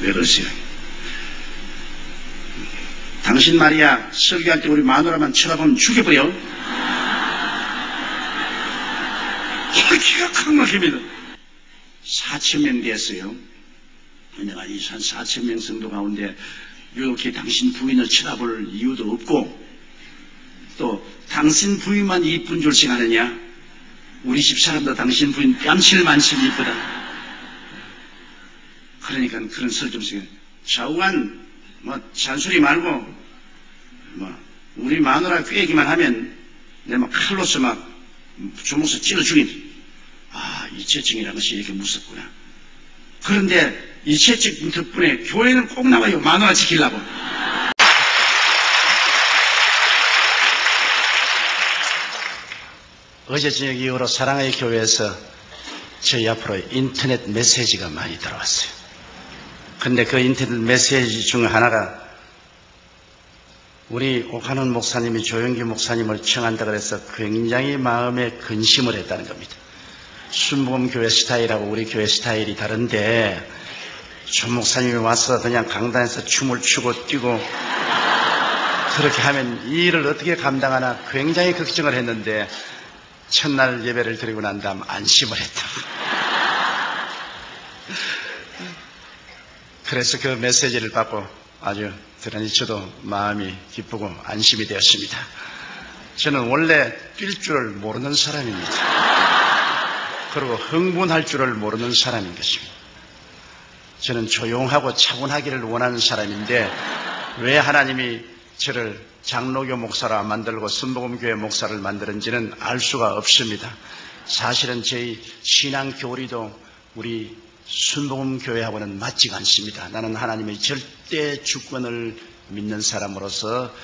왜 그러세요? 당신 말이야, 설교할 때 우리 마누라만 쳐다보면 죽여버려. 기가 막힙니다. 4,000명 됐어요. 내가 이 한 4,000명 성도 가운데 이렇게 당신 부인을 쳐다볼 이유도 없고, 또 당신 부인만 이쁜 줄 생각하느냐? 우리 집 사람도 당신 부인 뺨칠만치 이쁘다. 그러니까 그런 설정식에 좌우간 잔소리 말고 우리 마누라 꾀기만 하면 내가 막 칼로서 막 주먹서 찔러 죽이네. 이체증이라는 것이 이렇게 무섭구나. 그런데 이체증 덕분에 교회는 꼭 나와요. 마누라 지키려고. 어제 저녁 이후로 사랑의 교회에서 저희 앞으로 인터넷 메시지가 많이 들어왔어요. 근데 그 인터넷 메시지 중 하나가 우리 오카논 목사님이 조영기 목사님을 청한다 그래서 굉장히 마음에 근심을 했다는 겁니다. 순복음교회 스타일하고 우리 교회 스타일이 다른데 조 목사님이 와서 그냥 강단에서 춤을 추고 뛰고 그렇게 하면 이 일을 어떻게 감당하나 굉장히 걱정을 했는데 첫날 예배를 드리고 난 다음 안심을 했다. 그래서 그 메시지를 받고 아주 대단히 저도 마음이 기쁘고 안심이 되었습니다. 저는 원래 뛸 줄을 모르는 사람입니다. 그리고 흥분할 줄을 모르는 사람인 것입니다. 저는 조용하고 차분하기를 원하는 사람인데 왜 하나님이 저를 장로교 목사로 만들고 순복음교회 목사를 만드는지는 알 수가 없습니다. 사실은 저희 신앙 교리도 우리 순복음교회하고는 맞지가 않습니다. 나는 하나님의 절대 주권을 믿는 사람으로서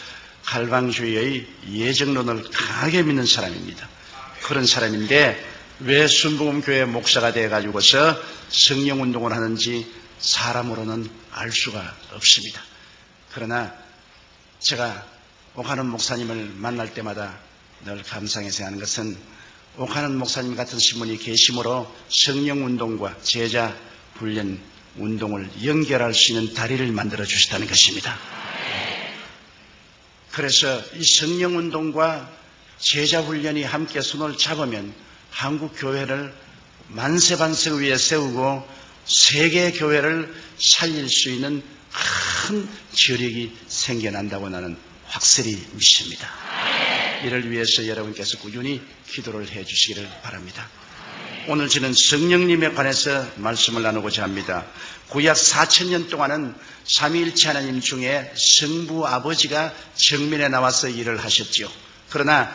갈방주의의 예정론을 강하게 믿는 사람입니다. 그런 사람인데 왜 순복음교회 목사가 되어가지고서 성령운동을 하는지 사람으로는 알 수가 없습니다. 그러나 제가 오카논 목사님을 만날 때마다 늘 감상해서 하는 것은 오카논 목사님 같은 신분이 계심으로 성령운동과 제자 훈련 운동을 연결할 수 있는 다리를 만들어 주시다는 것입니다. 그래서 이 성령운동과 제자 훈련이 함께 손을 잡으면 한국 교회를 만세반세 위에 세우고 세계 교회를 살릴 수 있는 큰 저력이 생겨난다고 나는 확실히 믿습니다. 이를 위해서 여러분께서 꾸준히 기도를 해 주시기를 바랍니다. 오늘 저는 성령님에 관해서 말씀을 나누고자 합니다. 구약 4,000년 동안은 삼위일체 하나님 중에 성부 아버지가 정면에 나와서 일을 하셨지요. 그러나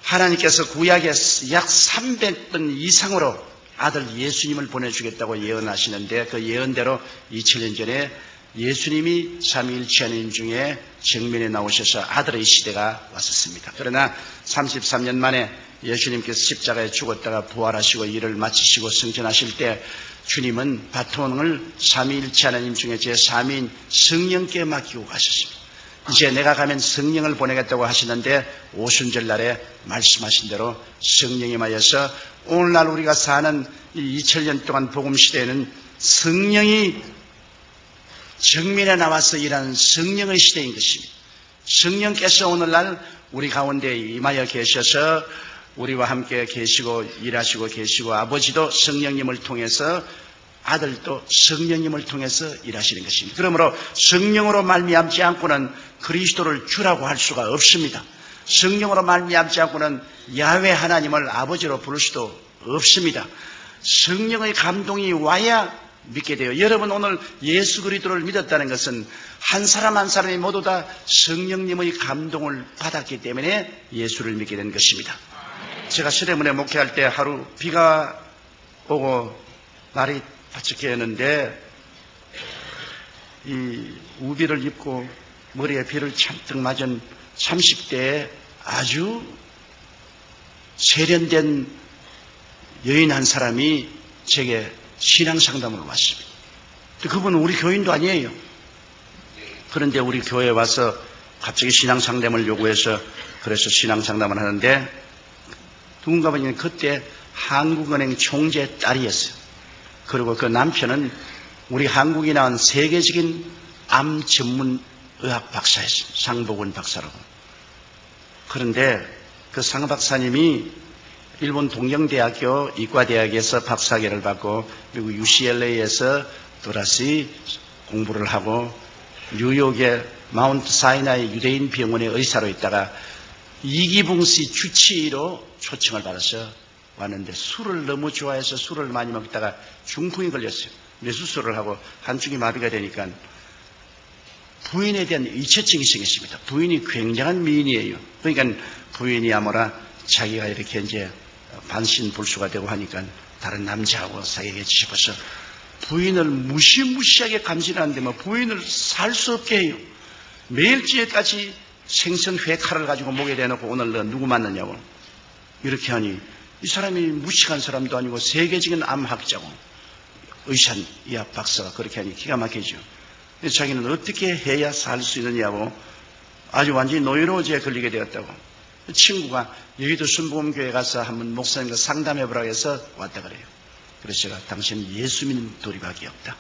하나님께서 구약에 약 300번 이상으로 아들 예수님을 보내주겠다고 예언하시는데 그 예언대로 2000년 전에 예수님이 삼위일체 하나님 중에 정면에 나오셔서 아들의 시대가 왔었습니다. 그러나 33년 만에 예수님께서 십자가에 죽었다가 부활하시고 일을 마치시고 승천하실 때 주님은 바톤을 삼위일체 하나님 중에 제3위인 성령께 맡기고 가셨습니다. 이제 내가 가면 성령을 보내겠다고 하시는데 오순절 날에 말씀하신 대로 성령이 임하여서 오늘날 우리가 사는 이 2000년 동안 복음시대에는 성령이 정면에 나와서 일하는 성령의 시대인 것입니다. 성령께서 오늘날 우리 가운데 임하여 계셔서 우리와 함께 계시고 일하시고 계시고 아버지도 성령님을 통해서 아들도 성령님을 통해서 일하시는 것입니다. 그러므로 성령으로 말미암지 않고는 그리스도를 주라고 할 수가 없습니다. 성령으로 말미암지 않고는 야훼 하나님을 아버지로 부를 수도 없습니다. 성령의 감동이 와야 믿게 돼요. 여러분 오늘 예수 그리스도를 믿었다는 것은 한 사람 한 사람이 모두 다 성령님의 감동을 받았기 때문에 예수를 믿게 된 것입니다. 제가 시대문에 목회할 때 하루 비가 오고 날이 바짝했는데 이 우비를 입고 머리에 비를 잔뜩 맞은 30대의 아주 세련된 여인 한 사람이 제게 신앙 상담을 왔습니다. 그분은 우리 교인도 아니에요. 그런데 우리 교회에 와서 갑자기 신앙 상담을 요구해서 그래서 신앙 상담을 하는데 누군가 보니 그때 한국은행 총재 딸이었어요. 그리고 그 남편은 우리 한국이 나온 세계적인 암 전문 의학 박사였습니다. 상복원 박사라고. 그런데 그 상 박사님이 일본 동경대학교 이과대학에서 박사학위를 받고 미국 UCLA에서 또다시 공부를 하고 뉴욕의 마운트 사이나이 유대인 병원의 의사로 있다가 이기붕씨 주치의로 초청을 받아서 왔는데 술을 너무 좋아해서 술을 많이 먹다가 중풍이 걸렸어요. 뇌수술을 하고 한쪽이 마비가 되니까 부인에 대한 이체증이 생겼습니다. 부인이 굉장한 미인이에요. 그러니까 부인이야 뭐라 자기가 이렇게 이제 반신불수가 되고 하니까 다른 남자하고 사귀게 싶어서 부인을 무시무시하게 감시하는데 뭐 부인을 살 수 없게 해요. 매일찌에까지 생선회 칼을 가지고 목에 대놓고 오늘 너 누구 만났냐고 이렇게 하니 이 사람이 무식한 사람도 아니고 세계적인 암학자고 의학 박사가 그렇게 하니 기가 막히죠. 자기는 어떻게 해야 살 수 있느냐고 아주 완전히 노이로제에 걸리게 되었다고. 친구가 여의도 순복음교회 가서 한번 목사님과 상담해보라고 해서 왔다 그래요. 그래서 제가 당신은 예수 믿는 도리밖에 없다.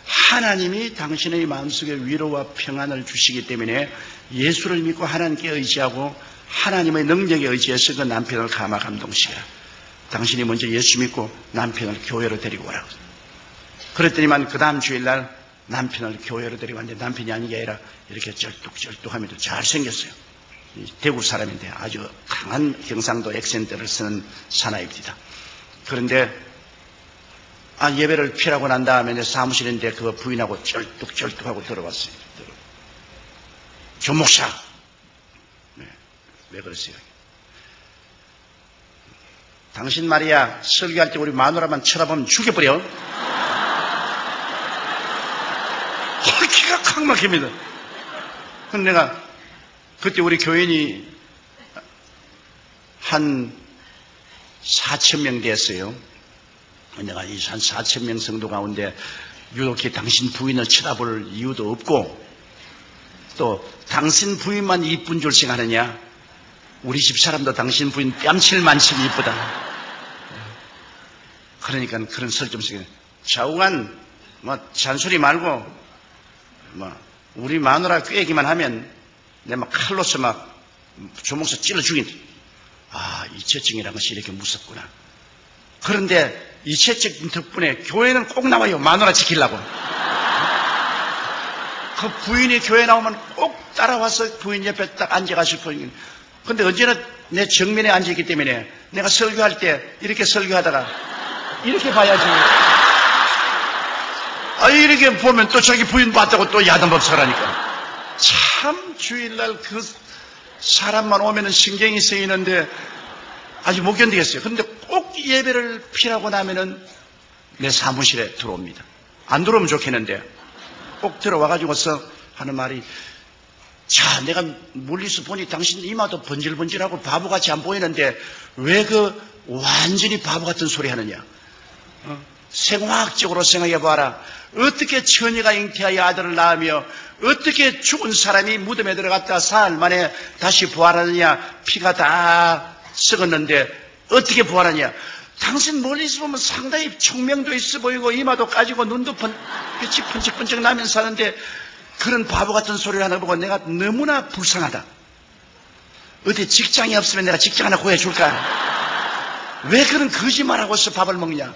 하나님이 당신의 마음속에 위로와 평안을 주시기 때문에 예수를 믿고 하나님께 의지하고 하나님의 능력에 의지해서 그 남편을 감화 감동시켜라. 당신이 먼저 예수 믿고 남편을 교회로 데리고 오라고. 그랬더니만 그 다음 주일날 남편을 교회로 데리고 왔는데 남편이 아닌 게 아니라 이렇게 쩔뚝쩔뚝하면서 잘생겼어요. 대구 사람인데 아주 강한 경상도 액센트를 쓰는 사나이입니다. 그런데 예배를 피하고 난 다음에 내 사무실인데 그거 부인하고 쩔뚝쩔뚝하고 들어왔어요. 조 목사. 네, 왜 그러세요? 당신 말이야 설교할 때 우리 마누라만 쳐다보면 죽여버려. 기가 칵 막힙니다. 근데 내가 그때 우리 교인이 한 4,000명 됐어요. 내가 이 한 4,000명 성도 가운데 이렇게 당신 부인을 쳐다볼 이유도 없고 또 당신 부인만 이쁜 줄 생각하느냐? 우리 집 사람도 당신 부인 뺨칠 만큼 이쁘다. 그러니까 그런 설점식에 좌우간 잔소리 말고 우리 마누라 꾀기만 하면 내 막 칼로서 막 조목사 찔러 죽인다. 이체증이라는 것이 이렇게 무섭구나. 그런데 이체증 덕분에 교회는 꼭 나와요. 마누라 지키려고. 그 부인이 교회 나오면 꼭 따라와서 부인 옆에 딱 앉아가지고. 근데 언제나 내 정면에 앉아있기 때문에 내가 설교할 때 이렇게 설교하다가 이렇게 봐야지. 이렇게 보면 또 자기 부인 봤다고 또 야단법석을 하니까. 참 주일날 그 사람만 오면은 신경이 쓰이는데 아주 못 견디겠어요. 그런데 꼭 예배를 피하고 나면은 내 사무실에 들어옵니다. 안 들어오면 좋겠는데 꼭 들어와가지고서 하는 말이 자, 내가 멀리서 보니 당신 이마도 번질번질하고 바보같이 안 보이는데 왜 그 완전히 바보 같은 소리 하느냐? 생화학적으로 생각해봐라. 어떻게 처녀가 잉태하여 아들을 낳으며 어떻게 죽은 사람이 무덤에 들어갔다 사흘 만에 다시 부활하느냐. 피가 다 썩었는데 어떻게 부활하냐. 당신 멀리서 보면 상당히 총명도 있어 보이고 이마도 까지고 눈도 빛이 번쩍번쩍 나면서 하는데 그런 바보 같은 소리를 하는 거 보고 내가 너무나 불쌍하다. 어디 직장이 없으면 내가 직장 하나 구해줄까? 왜 그런 거짓말하고서 밥을 먹냐?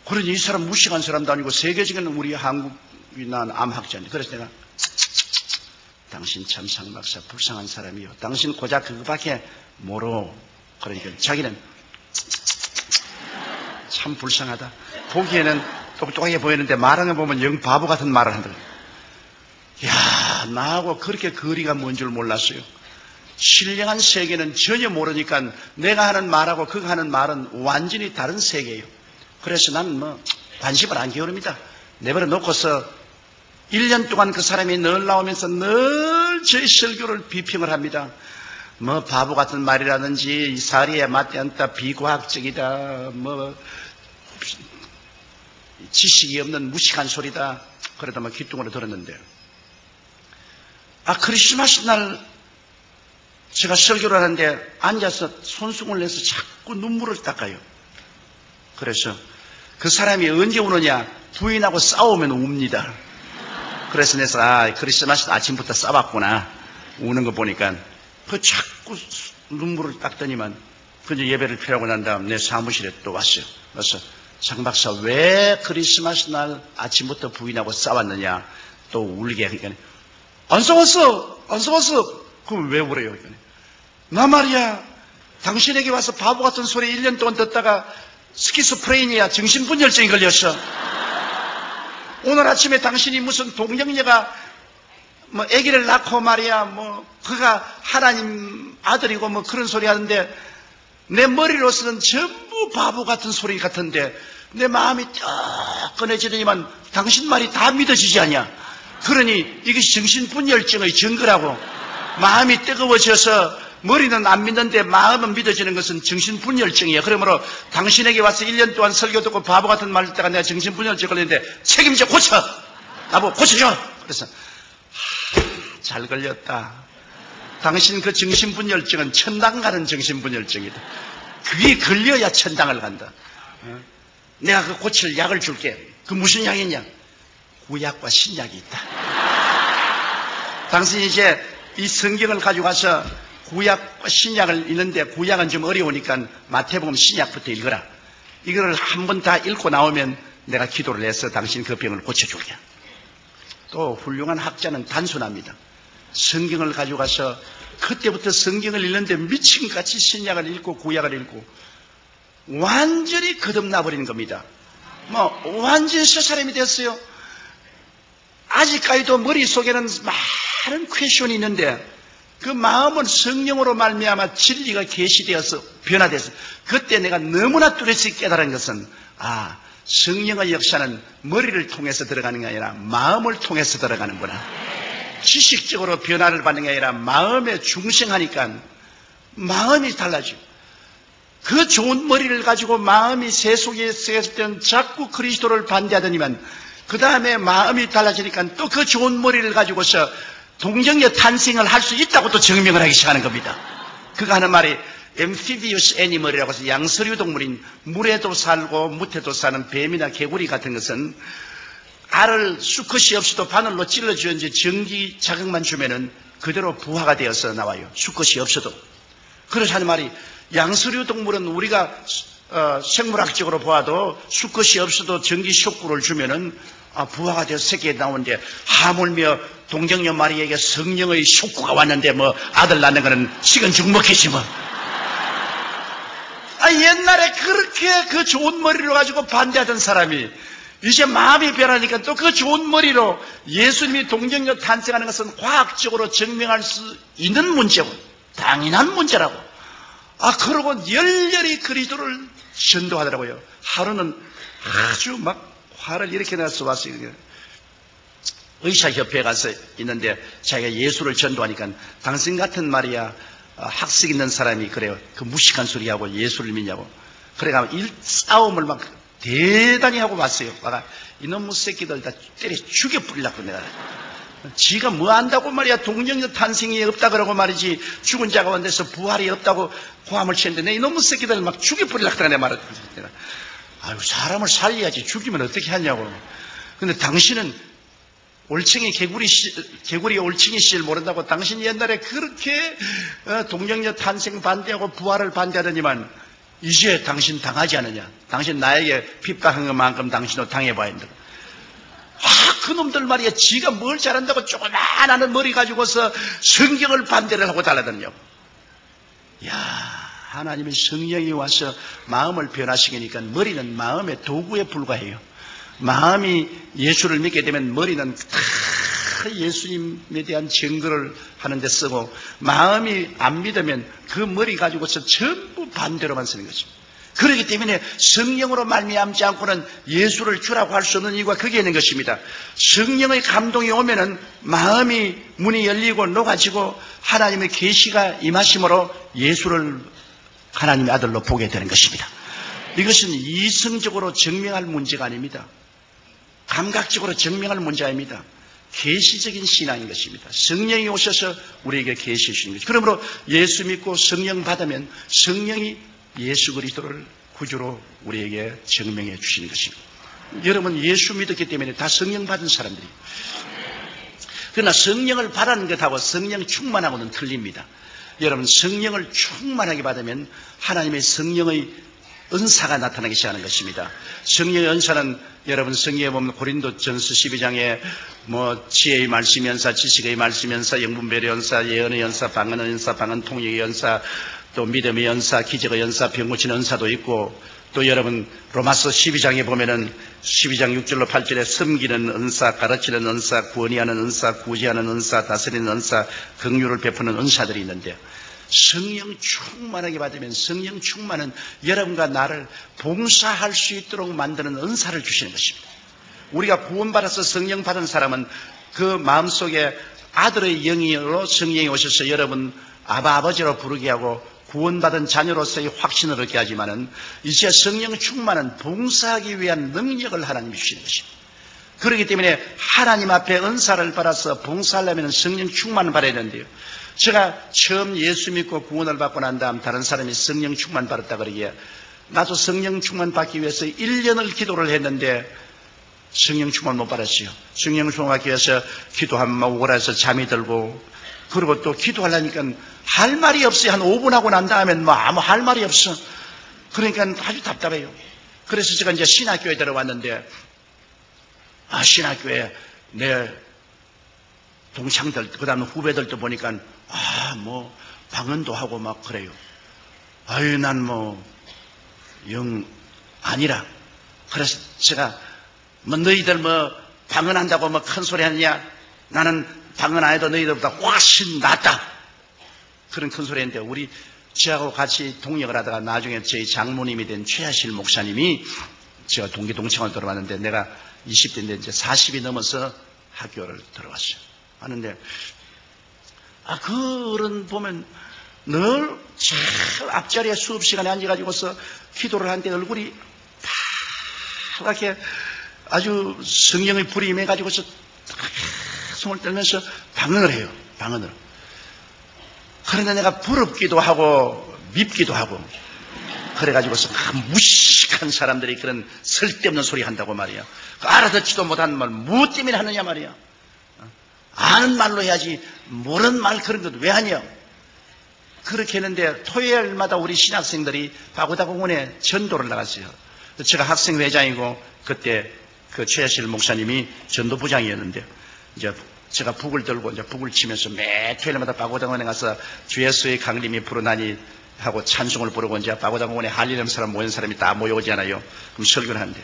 그러니 이 사람 무식한 사람도 아니고 세계적인 우리 한국이 난 암학자인데 그래서 내가 당신 참 상박사 불쌍한 사람이요. 당신 고작 그거밖에 모르. 그러니까 자기는 참 불쌍하다. 보기에는 똑똑하게 보이는데 말하는 거 보면 영 바보 같은 말을 한다. 야, 나하고 그렇게 거리가 먼 줄 몰랐어요. 신령한 세계는 전혀 모르니까 내가 하는 말하고 그가 하는 말은 완전히 다른 세계예요. 그래서 나는 관심을 안 기울입니다. 내버려 놓고서 1년 동안 그 사람이 늘 나오면서 늘 제 설교를 비평을 합니다. 바보 같은 말이라든지 사리에 맞지 않다, 비과학적이다, 지식이 없는 무식한 소리다. 그러다 귀뚱으로 들었는데 크리스마스 날 제가 설교를 하는데 앉아서 손수건을 내서 자꾸 눈물을 닦아요. 그래서 그 사람이 언제 우느냐? 부인하고 싸우면 웁니다. 그래서 내가 크리스마스 아침부터 싸웠구나. 우는 거 보니까 그 자꾸 눈물을 닦더니만 그저 예배를 피하고 난 다음 내 사무실에 또 왔어요. 그래서 장 박사 왜 크리스마스 날 아침부터 부인하고 싸웠느냐? 또 울게 하니까 안 싸웠어. 그럼 왜 울어요? 나 말이야 당신에게 와서 바보 같은 소리 1년 동안 듣다가 스키스프레이니아 정신분열증이 걸렸어. 오늘 아침에 당신이 무슨 동정녀가 뭐 아기를 낳고 말이야 뭐 그가 하나님 아들이고 뭐 그런 소리 하는데 내 머리로서는 전부 바보 같은 소리 같은데 내 마음이 뜨끈해지더니만 당신 말이 다 믿어지지 않냐. 그러니 이것이 정신분열증의 증거라고. 마음이 뜨거워져서 머리는 안 믿는데 마음은 믿어지는 것은 정신분열증이에요. 그러므로 당신에게 와서 1년 동안 설교 듣고 바보 같은 말 듣다가 내가 정신분열증 걸렸는데 책임져 고쳐. 나보고 고쳐줘. 그래서 잘 걸렸다. 당신 그 정신분열증은 천당 가는 정신분열증이다. 그게 걸려야 천당을 간다. 내가 그 고칠 약을 줄게. 그 무슨 약이냐? 구약과 신약이 있다. 당신이 이제 이 성경을 가지고 가서 구약과 신약을 읽는데 구약은 좀 어려우니까 마태복음 신약부터 읽어라. 이거를 한 번 다 읽고 나오면 내가 기도를 해서 당신 그 병을 고쳐줄게. 또 훌륭한 학자는 단순합니다. 성경을 가지고 가서 그때부터 성경을 읽는데 미친같이 신약을 읽고 구약을 읽고 완전히 거듭나버리는 겁니다. 완전히 새 사람이 됐어요. 아직까지도 머릿속에는 많은 퀘션이 있는데 그 마음은 성령으로 말미암아 진리가 계시되어서 변화돼서 그때 내가 너무나 뚜렷이 깨달은 것은 성령의 역사는 머리를 통해서 들어가는 게 아니라 마음을 통해서 들어가는구나. 지식적으로 변화를 받는 게 아니라 마음에 중생하니까 마음이 달라지고 그 좋은 머리를 가지고 마음이 세속에 쓰였을 때는 자꾸 그리스도를 반대하더니만 그 다음에 마음이 달라지니까 또 그 좋은 머리를 가지고서 동정녀 탄생을 할 수 있다고 또 증명을 하기 시작하는 겁니다. 그가 하는 말이 amphibious animal이라고 해서 양서류 동물인 물에도 살고 무태도 사는 뱀이나 개구리 같은 것은 알을 수컷이 없이도 바늘로 찔러주는지 전기 자극만 주면은 그대로 부화가 되어서 나와요. 수컷이 없어도. 그래서 하는 말이 양서류 동물은 우리가 생물학적으로 보아도 수컷이 없어도 전기 쇼크를 주면은 부화가 되어서 새끼가 나오는데 하물며 동정녀 마리에게 성령의 쇼크가 왔는데 뭐 아들 낳는 거는 식은 죽 먹겠지 뭐. 옛날에 그렇게 그 좋은 머리로 가지고 반대하던 사람이 이제 마음이 변하니까 또 그 좋은 머리로 예수님이 동정녀 탄생하는 것은 과학적으로 증명할 수 있는 문제고 당연한 문제라고. 그러고 열렬히 그리스도를 전도하더라고요. 하루는 아주 막 화를 이렇게 내서 왔어요. 의사협회에 가서 있는데 자기가 예수를 전도하니까 당신 같은 말이야 학식 있는 사람이 그래요. 그 무식한 소리하고 예수를 믿냐고. 그래가 싸움을 막 대단히 하고 왔어요. 이놈의 새끼들 다 때려 죽여버리려고 내가. 지가 뭐 안다고 말이야. 동정녀 탄생이 없다 그러고 말이지. 죽은 자가 원돼서 부활이 없다고 고함을 치는데 내 이놈의 새끼들 막 죽여버리려고 그래. 내가 말했거든. 사람을 살려야지 죽이면 어떻게 하냐고. 근데 당신은 올챙이 개구리 올챙이 씨를 모른다고 당신이 옛날에 그렇게 동정녀 탄생 반대하고 부활을 반대하더니만 이제 당신 당하지 않느냐. 당신 나에게 핍박한 것만큼 당신도 당해봐야 한다. 그놈들 말이야. 지가 뭘 잘한다고 조그만한 머리 가지고서 성경을 반대를 하고 달라드냐고. 하나님의 성령이 와서 마음을 변화시키니까 머리는 마음의 도구에 불과해요. 마음이 예수를 믿게 되면 머리는 다 예수님에 대한 증거를 하는 데 쓰고 마음이 안 믿으면 그 머리 가지고서 전부 반대로만 쓰는 거죠. 그렇기 때문에 성령으로 말미암지 않고는 예수를 주라고 할 수 없는 이유가 거기에 있는 것입니다. 성령의 감동이 오면은 마음이 문이 열리고 녹아지고 하나님의 계시가 임하심으로 예수를 하나님의 아들로 보게 되는 것입니다. 이것은 이성적으로 증명할 문제가 아닙니다. 감각적으로 증명할 문제가 아닙니다. 계시적인 신앙인 것입니다. 성령이 오셔서 우리에게 계시해 주시는 것입니다. 그러므로 예수 믿고 성령 받으면 성령이 예수 그리스도를 구주로 우리에게 증명해 주시는 것입니다. 여러분 예수 믿었기 때문에 다 성령 받은 사람들이에요. 그러나 성령을 받은 것하고 성령 충만하고는 틀립니다. 여러분 성령을 충만하게 받으면 하나님의 성령의 은사가 나타나기 시작하는 것입니다. 성령의 은사는 여러분 성경에 보면 고린도전서 12장에 지혜의 말씀 연사, 지식의 말씀 연사, 영분별의 연사, 예언의 연사, 방언의 연사, 방언 통역의 연사, 또 믿음의 연사, 기적의 연사, 병 고치는 은사도 있고, 또 여러분 로마서 12장에 보면은 12장 6절로 8절에 섬기는 은사, 가르치는 은사, 구원하는 은사, 구제하는 은사, 다스리는 은사, 긍휼을 베푸는 은사들이 있는데, 성령 충만하게 받으면 성령 충만은 여러분과 나를 봉사할 수 있도록 만드는 은사를 주시는 것입니다. 우리가 구원받아서 성령 받은 사람은 그 마음속에 아들의 영으로 성령이 오셔서 여러분 아버지로 부르게 하고 구원받은 자녀로서의 확신을 얻게 하지만은 이제 성령 충만은 봉사하기 위한 능력을 하나님이 주시는 것입니다. 그렇기 때문에 하나님 앞에 은사를 받아서 봉사하려면 성령 충만을 받아야 되는데요. 제가 처음 예수 믿고 구원을 받고 난 다음 다른 사람이 성령 충만 받았다 그러기에 나도 성령 충만 받기 위해서 1년을 기도를 했는데 성령 충만 못 받았어요. 성령 충만 받기 위해서 기도하면 오그라서 잠이 들고, 그리고 또 기도하려니까 할 말이 없어요. 한 5분 하고 난 다음엔 아무 할 말이 없어. 그러니까 아주 답답해요. 그래서 제가 이제 신학교에 들어왔는데, 신학교에 내 동창들, 그 다음에 후배들도 보니까, 방언도 하고 막 그래요. 난 영 아니라. 그래서 제가, 너희들 방언한다고 큰 소리 하느냐? 나는 방언 안 해도 너희들보다 훨씬 낫다. 그런 큰 소리 했는데, 저하고 같이 동역을 하다가 나중에 저희 장모님이 된 최하실 목사님이 제가 동창을 들어왔는데, 내가 20대인데 이제 40이 넘어서 학교를 들어왔어요. 하는데, 그런 보면 늘 제일 앞자리에 수업 시간에 앉아가지고서 기도를 하는데 얼굴이 파랗게 아주 성령의 불이 임해가지고서 손을 떨면서 방언을 해요. 방언을. 그런데 내가 부럽기도 하고 밉기도 하고 그래가지고서 무식한 사람들이 그런 쓸데없는 소리 한다고 말이야. 알아듣지도 못하는 말 무엇 때문에 하느냐 말이야. 아는 말로 해야지 모르는 말 그런 것 왜 하냐. 그렇게 했는데 토요일마다 우리 신학생들이 바고다공원에 전도를 나갔어요. 제가 학생회장이고 그때 그 최하실 목사님이 전도부장이었는데, 이제 제가 북을 들고 이제 북을 치면서 매 토요일마다 바고다공원에 가서 주 예수의 강림이 부르나니 하고 찬송을 부르고 이제 바고다공원에 할 일 없는 사람 모인 사람이 다 모여오잖아요. 그럼 설교를 하는데,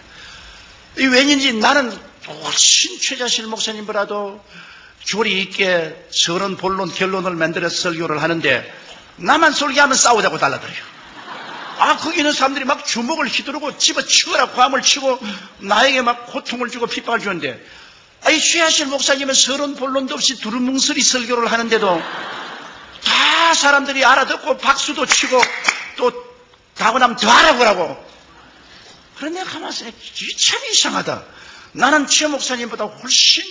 이 왠지 나는 훨씬 최하실 목사님보다도 조리 있게 서론 본론 결론을 만들어서 설교를 하는데, 나만 설교하면 싸우자고 달라들어요. 거기 있는 사람들이 막 주먹을 휘두르고 집어치우라고 고함을 치고 나에게 막 고통을 주고 핍박을 주는데, 최하실 목사님은 서론 본론도 없이 두루뭉술이 설교를 하는데도 다 사람들이 알아듣고 박수도 치고 또 가고 나면 더 하라고 하고. 그런데 가만히 참 이상하다. 나는 최 목사님보다 훨씬,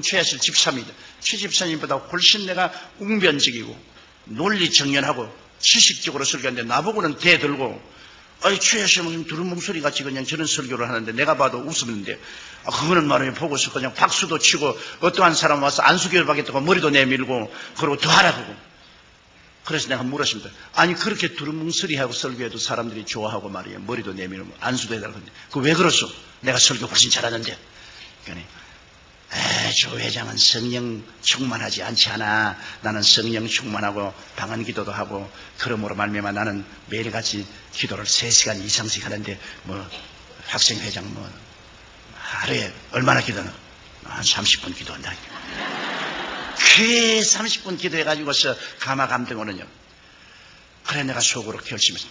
최하실 집사입니다. 최 집사님보다 훨씬 내가 웅변적이고 논리 정연하고 지식적으로 설교하는데 나보고는 대들고, 최하실 목사님 두루뭉술이 같이 그냥 저런 설교를 하는데 내가 봐도 웃었는데, 그거는 말이에요. 보고서 그냥 박수도 치고 어떠한 사람 와서 안수교를 받겠다고 머리도 내밀고 그러고 더 하라고. 그래서 내가 물었습니다. 그렇게 두루뭉술이하고 설교해도 사람들이 좋아하고 말이에요. 머리도 내밀고 안수도 해달라고 하는데 그거 왜 그러소? 내가 설교 훨씬 잘하는데. 그러니까 조 회장은 성령 충만하지 않지 않아. 나는 성령 충만하고 방언 기도도 하고 그러므로 말미암아 나는 매일같이 기도를 3시간 이상씩 하는데 학생 회장 하루에 얼마나 기도하나? 한 30분 기도한다. 그 30분 기도해가지고서 가마감등으로는요. 그래 내가 속으로 결심했어.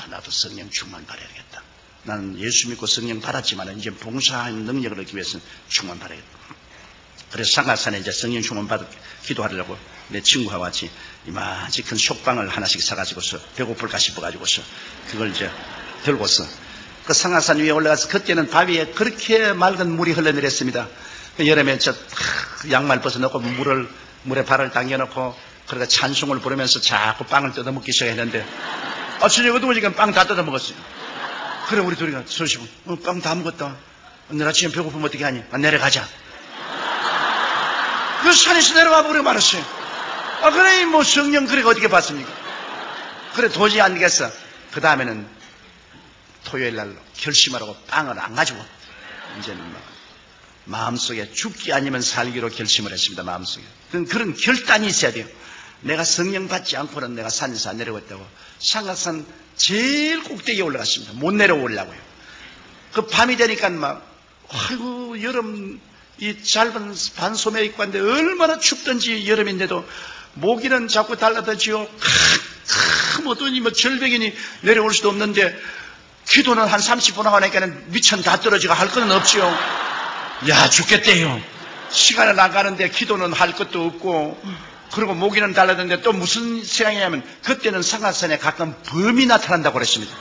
나도 성령 충만 받아야겠다. 나는 예수 믿고 성령 받았지만 이제 봉사하는 능력을 얻기 위해서는 충만 받아야겠다. 그래서 상가산에 이제 성령 충만 받아 기도하려고 내 친구하고 같이 이만치 큰 속방을 하나씩 사가지고서 배고플까 싶어가지고서 그걸 이제 들고서 그 상가산 위에 올라가서 그때는 바위에 그렇게 맑은 물이 흘러내렸습니다. 여름에 양말 벗어놓고 물에 발을 당겨놓고 그러다 찬송을 부르면서 자꾸 빵을 뜯어먹기 시작했는데 주님 어두우니까 빵 다 뜯어먹었어요. 그래, 우리 둘이가 소시고, 빵 다 먹었다. 내일 아침에 배고프면 어떻게 하니? 내려가자. 그 산에서 내려와 버리고 말았어요. 그래, 뭐 성령 그래 어떻게 봤습니까? 그래, 도저히 안 되겠어. 그 다음에는 토요일 날 결심하라고 빵을 안 가지고, 이제는 마음속에 죽기 아니면 살기로 결심을 했습니다. 마음속에. 그런 결단이 있어야 돼요. 내가 성령 받지 않고는 내가 산에서 안 내려왔다고. 삼각산 제일 꼭대기에 올라갔습니다. 못 내려오려고요. 그 밤이 되니까 아이고, 여름, 이 짧은 반소매 입고 왔는데 얼마나 춥던지 여름인데도 모기는 자꾸 달라다지요. 뭐더니 절벽이니 내려올 수도 없는데 기도는 한 30분 하고 나니까는 미천 다 떨어지고 할 거는 없지요. 야, 죽겠대요. 시간은 안 가는데 기도는 할 것도 없고, 그리고 모기는 달라졌는데 또 무슨 생각이냐면 그때는 상하산에 가끔 범이 나타난다고 그랬습니다.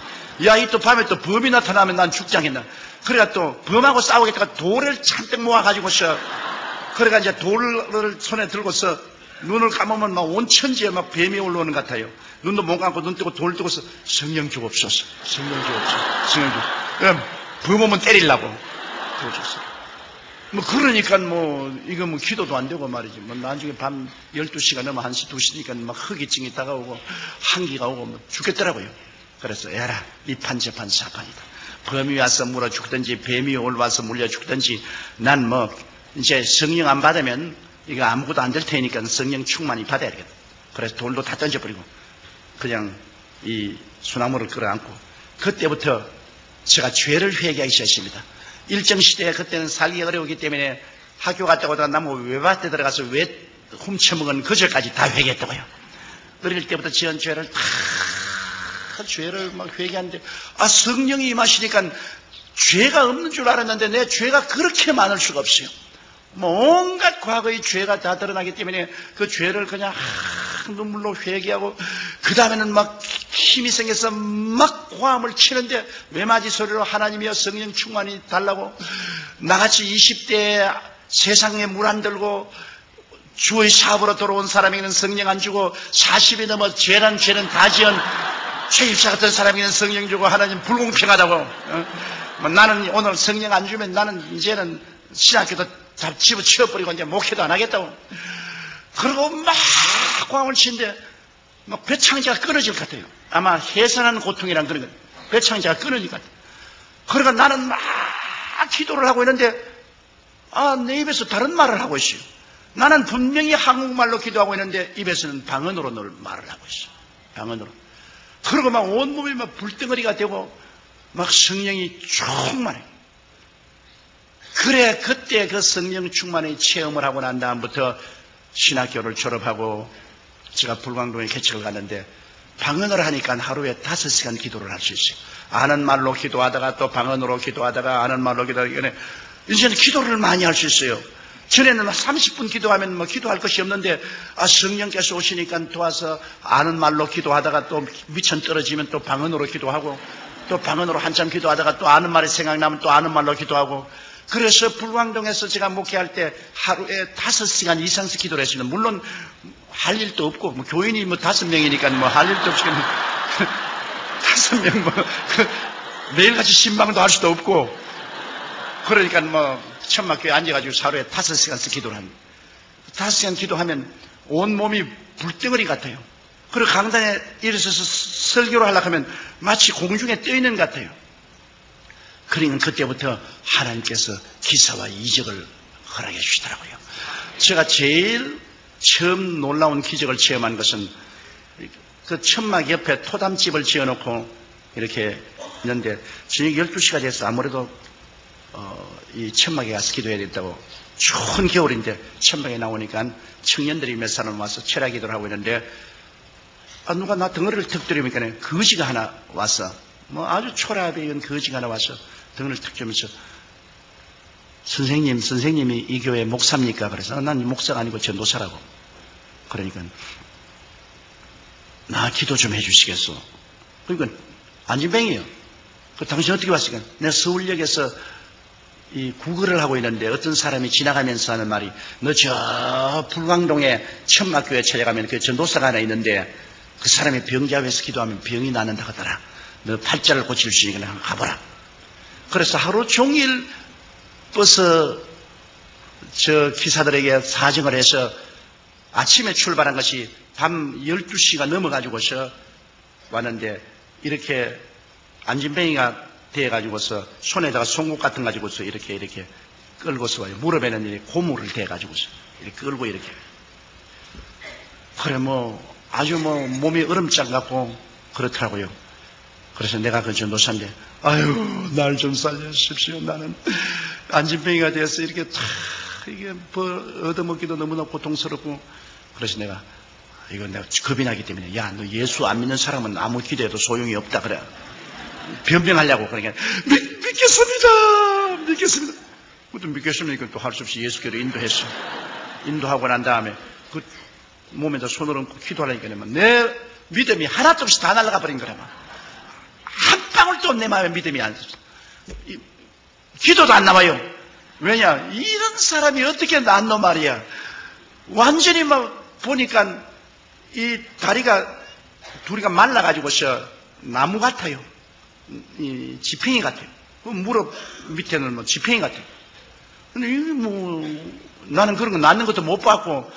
야, 이 또 밤에 또 범이 나타나면 난 죽지 않겠나. 그래가 또 범하고 싸우겠다가 돌을 잔뜩 모아가지고서, 그래가 이제 돌을 손에 들고서 눈을 감으면 온 천지에 뱀이 올라오는 것 같아요. 눈도 못 감고 눈 뜨고 돌 뜨고서 성령 주옵소서, 성령 주옵소서, 성령 주옵소서. 범 오면 때리려고 그러셨어요. 그러니까 이거 기도도 안 되고 말이지. 나중에 밤 12시가 넘어 1시, 2시니까 허기증이 다가오고, 한기가 오고, 죽겠더라고요. 그래서, 에라, 이 판재판 사판이다. 범이 와서 물어 죽든지, 뱀이 올라와서 물려 죽든지, 난 이제 성령 안 받으면, 이거 아무것도 안 될 테니까 성령 충만히 받아야 되겠다. 그래서 돌도 다 던져버리고, 그냥 이 소나무를 끌어안고, 그때부터 제가 죄를 회개하기 시작했습니다. 일정시대에 그때는 살기 어려우기 때문에 학교 갔다 오다가 나무 외밭에 들어가서 왜 훔쳐먹은 그절까지 다 회개했다고요. 어릴 때부터 지은 죄를 다 죄를 회개하는데, 성령이 임하시니까 죄가 없는 줄 알았는데 내 죄가 그렇게 많을 수가 없어요. 온갖 과거의 죄가 다 드러나기 때문에 그 죄를 그냥 눈물로 회개하고, 그 다음에는 힘이 생겨서 고함을 치는데 외마디 소리로 하나님이여 성령 충만히 달라고, 나같이 20대에 세상에 물 안 들고 주의 사업으로 돌아온 사람에게는 성령 안 주고 40이 넘어 죄는 다 지은 최입사 같은 사람에게는 성령 주고 하나님 불공평하다고. 나는 오늘 성령 안 주면 나는 이제는 신학교도 다 집어치워버리고 이제 목회도 안 하겠다고. 그리고 고함을 치는데 배창자가 끊어질 것 같아요. 아마 해산하는 고통이란 그런 거예요. 배창자가 끊어질 것 같아요. 그러니까 나는 기도를 하고 있는데 내 입에서 다른 말을 하고 있어요. 나는 분명히 한국말로 기도하고 있는데 입에서는 방언으로 말을 하고 있어요. 방언으로. 그리고 온몸이 불덩어리가 되고 성령이 충만해요. 그래, 그때 그 성령 충만의 체험을 하고 난 다음부터 신학교를 졸업하고 제가 불광동에 개척을 갔는데 방언을 하니까 하루에 5시간 기도를 할 수 있어요. 아는 말로 기도하다가 또 방언으로 기도하다가 아는 말로 기도하다가 이제는 기도를 많이 할 수 있어요. 전에는 30분 기도하면 기도할 것이 없는데 성령께서 오시니까 도와서 아는 말로 기도하다가 또 미천 떨어지면 또 방언으로 기도하고 또 방언으로 한참 기도하다가 또 아는 말이 생각나면 또 아는 말로 기도하고, 그래서 불광동에서 제가 목회할 때 하루에 5시간 이상씩 기도를 했습니다. 물론 할 일도 없고 교인이 5명이니까 할 일도 없이 5명 매일같이 신방도 할 수도 없고, 그러니까 천막교에 앉아가지고 하루에 5시간씩 기도를 합니다. 5시간 기도하면 온몸이 불덩어리 같아요. 그리고 강단에 일어서서 설교를 하려고 하면 마치 공중에 떠있는 것 같아요. 그러니까 그때부터 하나님께서 기사와 이적을 허락해 주시더라고요. 제가 제일 처음 놀라운 기적을 체험한 것은 그 천막 옆에 토담집을 지어놓고 이렇게 있는데 저녁 12시가 돼서 아무래도 이 천막에 가서 기도해야 된다고, 추운 겨울인데 천막에 나오니까 청년들이 몇 사람 와서 철야 기도를 하고 있는데 누가 나 덩어리를 턱 들이니까 거지가 하나 와서 아주 초라하게 이은 거지가 하나 와서 덩어리를 턱 들면서 선생님이 이 교회 목사입니까? 그래서 난 목사가 아니고 전도사라고. 그러니까 나 기도 좀 해주시겠어. 그러니까 안진뱅이에요. 당신 어떻게 왔을까? 내가 서울역에서 이 구걸을 하고 있는데 어떤 사람이 지나가면서 하는 말이, 너 저 불광동에 천막교회 찾아가면 그 전도사가 하나 있는데 그 사람이 병자회에서 기도하면 병이 낫는다 하더라. 너 팔자를 고칠 수 있으니까 한번 가보라. 그래서 하루 종일 버스 저 기사들에게 사정을 해서 아침에 출발한 것이 밤 12시가 넘어가지고서 왔는데 이렇게 안진뱅이가 돼가지고서 손에다가 송곳 같은 거 가지고서 이렇게 끌고서 와요. 무릎에는 이렇게 고무를 대가지고서 이렇게 끌고 이렇게. 그래 아주 몸이 얼음장 같고 그렇더라고요. 그래서 내가 그 전도사인데 아유 날 좀 살려주십시오. 나는 안진뱅이가 돼서 이렇게 이게 얻어먹기도 너무나 고통스럽고 그래서 내가 이건 내가 겁이 나기 때문에 야 너 예수 안 믿는 사람은 아무 기도해도 소용이 없다 그래. 변명하려고 그러니까 믿겠습니다. 그것도 믿겠습니까? 또 할 수 없이 예수께로 인도했어. 인도하고 난 다음에 그 몸에다 손을 얹고 기도하려니까 내 믿음이 하나도 없이 다 날아가 버린 거라. 한 방울도 내 마음에 믿음이 안 들었어. 기도도 안 나와요. 왜냐? 이런 사람이 어떻게 낫노 말이야. 완전히 보니까 이 다리가 둘이가 말라가지고서 나무 같아요. 이 지팽이 같아요. 무릎 밑에는 지팽이 같아요. 근데 나는 그런 거 낫는 것도 못 봤고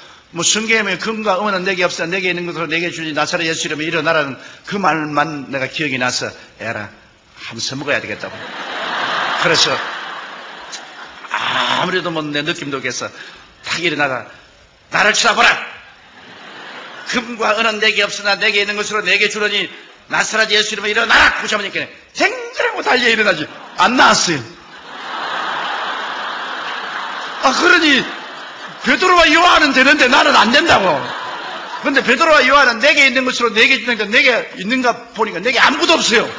성경에 금과 은은 내게 없어 내게 있는 것으로 내게 주지 나사렛 예수 이름으로 일어나라는 그 말만 내가 기억이 나서 에라 한번 써먹어야 되겠다고. 그래서 아무래도 내 느낌도 없겠어. 탁 일어나가 나를 쳐다보라. 금과 은은 내게 없으나 내게 있는 것으로 내게 주려니 나사렛 예수 이름으로 일어나라. 그 잡으니까 댕그라고 달려 일어나지. 안 나왔어요. 그러니 베드로와 요한은 되는데 나는 안 된다고. 그런데 베드로와 요한은 내게 있는 것으로 내게 주니까 내게 있는가 보니까 내게 아무것도 없어요.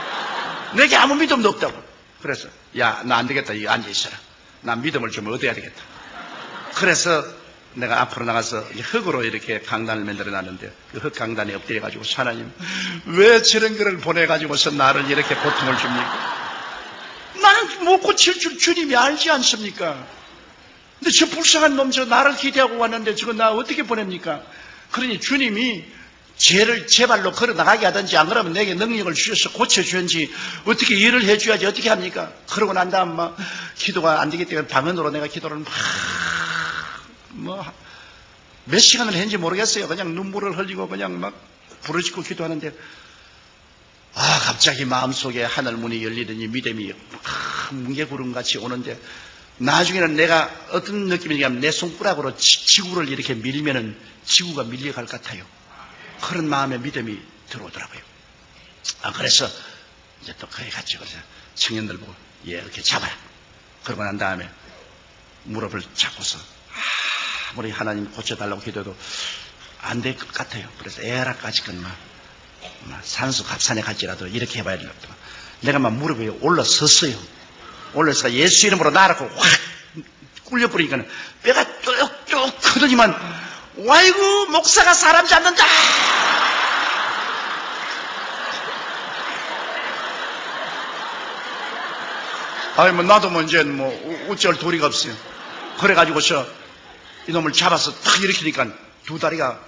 내게 아무 믿음도 없다고. 그래서 야 나 안 되겠다. 여기 앉아 있어라. 난 믿음을 좀 얻어야 되겠다. 그래서 내가 앞으로 나가서 흙으로 이렇게 강단을 만들어 놨는데 그 흙 강단에 엎드려가지고 하나님 왜 저런 거를 보내가지고서 나를 이렇게 고통을 줍니까? 나는 못 고칠 줄 주님이 알지 않습니까? 근데 저 불쌍한 놈 저 나를 기대하고 왔는데 저거 나 어떻게 보냅니까? 그러니 주님이 죄를 제 발로 걸어 나가게 하든지 안 그러면 내게 능력을 주셔서 고쳐주든지 어떻게 일을 해줘야지 어떻게 합니까? 그러고 난 다음 기도가 안 되기 때문에 방언으로 내가 기도를 몇 시간을 했는지 모르겠어요. 그냥 눈물을 흘리고 그냥 부르짖고 기도하는데 갑자기 마음속에 하늘문이 열리더니 믿음이 뭉게구름같이 오는데 나중에는 내가 어떤 느낌이냐면 내 손가락으로 지구를 이렇게 밀면은 지구가 밀려갈 것 같아요. 그런 마음의 믿음이 들어오더라고요. 그래서 이제 또 거기 갔죠. 그래서 청년들 보고 이렇게 잡아라. 그러고 난 다음에 무릎을 잡고서 아무리 하나님 고쳐달라고 기도해도 안 될 것 같아요. 그래서 에라까지건 산수 갑산에 갈지라도 이렇게 해봐야 되겠다. 내가 무릎 위에 올라섰어요. 올라서 예수 이름으로 나라고 확 꿀려버리니까 뼈가 쭉쭉 크더니만 와이고 목사가 사람 잡는다. 나도 이제 어쩔 도리가 없어요. 그래가지고서 이놈을 잡아서 탁 일으키니까 두 다리가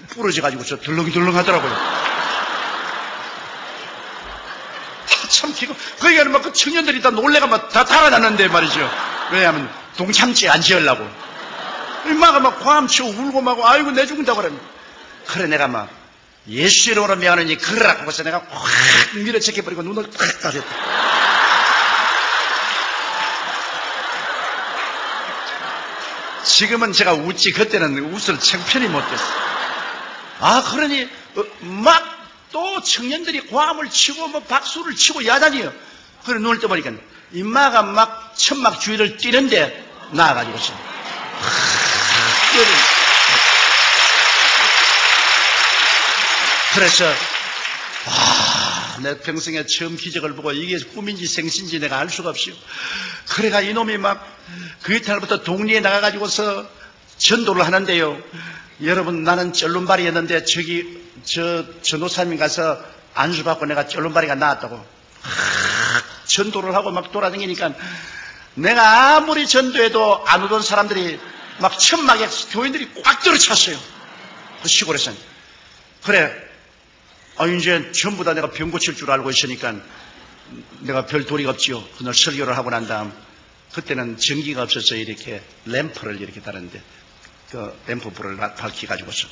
부러져가지고서 덜렁덜렁 하더라고요. 참 기고 그러니까 그 청년들이 다 놀래가 다 달아났는데 말이죠. 왜냐하면 동참지 안 지으려고 엄마가 과음치고 울고 아이고 내 죽는다고 그럽니다. 그래 내가 예수 이름으로 명하느니 그러라고 해서 내가 확 밀어제껴버리고 눈을 탁 가렸다. 지금은 제가 웃지 그때는 웃을 창편히 못했어. 그러니 또 청년들이 고함을 치고 박수를 치고 야단이요. 그래 눈을 떠보니까 임마가 천막 주위를 뛰는데 나와가지고서 그래서 내 평생에 처음 기적을 보고 이게 꿈인지 생신지 내가 알 수가 없어요. 그래가 이놈이 그 이탈부터 동리에 나가가지고서 전도를 하는데요. 여러분 나는 쩔눈발이였는데 저 전도사님 가서 안수받고 내가 쩔눈발이가 나왔다고 전도를 하고 돌아다니니까 내가 아무리 전도해도 안 오던 사람들이 천막에 교인들이 꽉 들어찼어요. 그 시골에서는. 그래 이제 전부 다 내가 병 고칠 줄 알고 있으니까 내가 별 도리가 없지요. 그날 설교를 하고 난 다음, 그때는 전기가 없어서 이렇게 램프를 이렇게 달았는데, 그 램프불을 밝혀가지고서,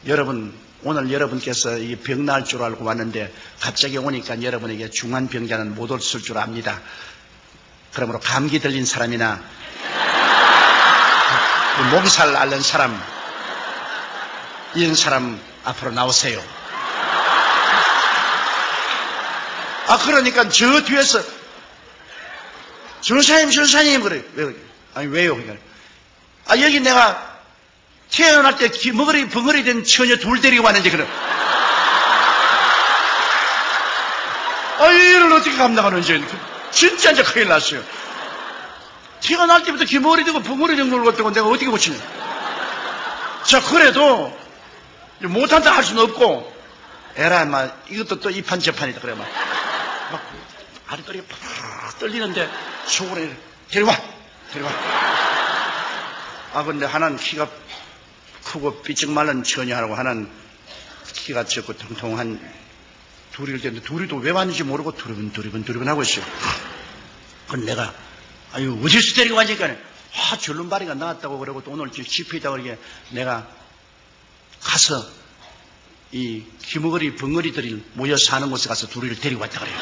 여러분, 오늘 여러분께서 이 병 나을 줄 알고 왔는데, 갑자기 오니까 여러분에게 중한 병자는 못 없을 줄 압니다. 그러므로 감기 들린 사람이나, 모기살 앓는 사람, 이런 사람 앞으로 나오세요. 그러니까 저 뒤에서 전사님 그래. 왜요? 여기 내가 태어날 때 벙어리 된 처녀 둘 데리고 왔는데 그래. 이를 어떻게 감당하는지 진짜 이제 큰일 났어요. 태어날 때부터 기머리 되고 벙어리 된 걸 갖다가 내가 어떻게 고치냐. 자, 그래도 못한다 할 수는 없고, 에라, 이것도 또 이판 저판이다. 그래, 막 아랫도리가 팍 떨리는데, 속으로 데려와. 근데 하나는 키가 크고 삐쩍 마른 처녀하고 하나는 키가 적고 통통한 둘이를 되는데, 둘이도 왜 왔는지 모르고 두리번 하고 있어요. 그럼 내가, 어디서 데리고 왔니까, 줄눈바리가 나왔다고 그러고 또 오늘 집회 있다고 그러게 내가 가서 이 기머거리 벙어리들이 모여 사는 곳에 가서 둘이를 데리고 왔다 그래요.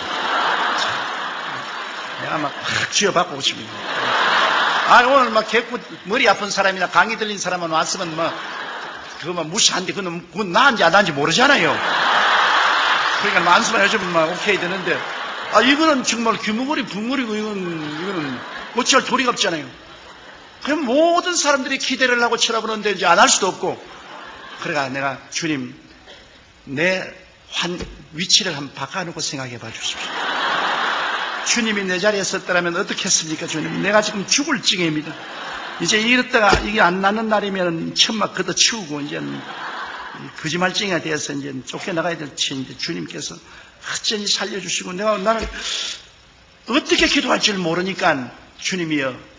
내가 막 쥐어받고 싶습니다. 오늘 막 개꾸 머리 아픈 사람이나 감기 들린 사람만 왔으면 그거 무시한데 그건 나은지 안 나은지 모르잖아요. 그러니까 만수만 해주면 오케이 되는데, 이거는 정말 기머거리 벙어리고 이거는 고치할 도리가 없잖아요. 그럼 모든 사람들이 기대를 하고 쳐다보는데 이제 안 할 수도 없고, 그러니까 내가 주님, 내 위치를 한번 바꿔놓고 생각해 봐 주십시오. 주님이 내 자리에 섰더라면 어떻겠습니까, 주님? 내가 지금 죽을 징해입니다. 이제 이랬다가 이게 안 나는 날이면 천막 걷어치우고 이제 거짓말쟁이가 돼서 이제 쫓겨나가야 될 치인데 주님께서 어쩐지 살려주시고 나는 어떻게 기도할지를 모르니까 주님이여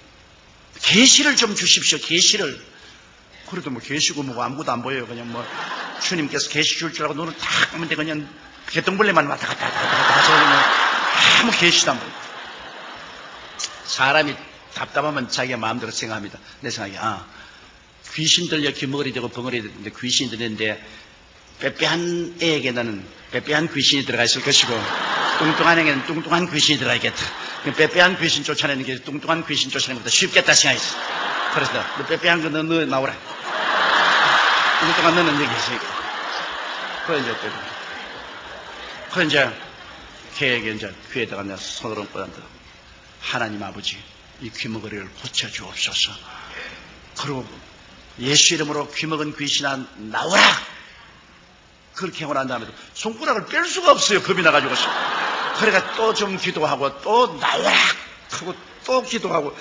계시를 좀 주십시오. 계시를. 그래도 계시고 아무것도 안 보여요. 그냥 주님께서 계시 줄 줄 알고 눈을 딱 감는데 그냥 개똥벌레만 왔다 갔다 하셔서 그냥 아무 계시도 안 보여요. 사람이 답답하면 자기가 마음대로 생각합니다. 내 생각에 귀신 들려 기머리 되고 벙어리 되는데 귀신이 들리는데 빼빼한 애에게는 빼빼한 귀신이 들어가 있을 것이고 뚱뚱한 애에게는 뚱뚱한 귀신이 들어가 있겠다. 빼빼한 귀신 쫓아내는 게 뚱뚱한 귀신 쫓아내는 것보다 쉽겠다 생각했어. 그래서 너 빼빼한 거 너 나오라. 뚱뚱한 너는 여기 있으니까. 그래 이제 걔에게 이제 귀에다가 내가 손을 얹고 한다. 하나님 아버지, 이 귀머거리를 고쳐주옵소서. 그리고 예수 이름으로 귀먹은 귀신아 나오라. 그렇게 하고 난 다음에도 손가락을 뺄 수가 없어요. 겁이 나가지고. 그러니까 또 좀 기도하고 또 나오라 하고 또 기도하고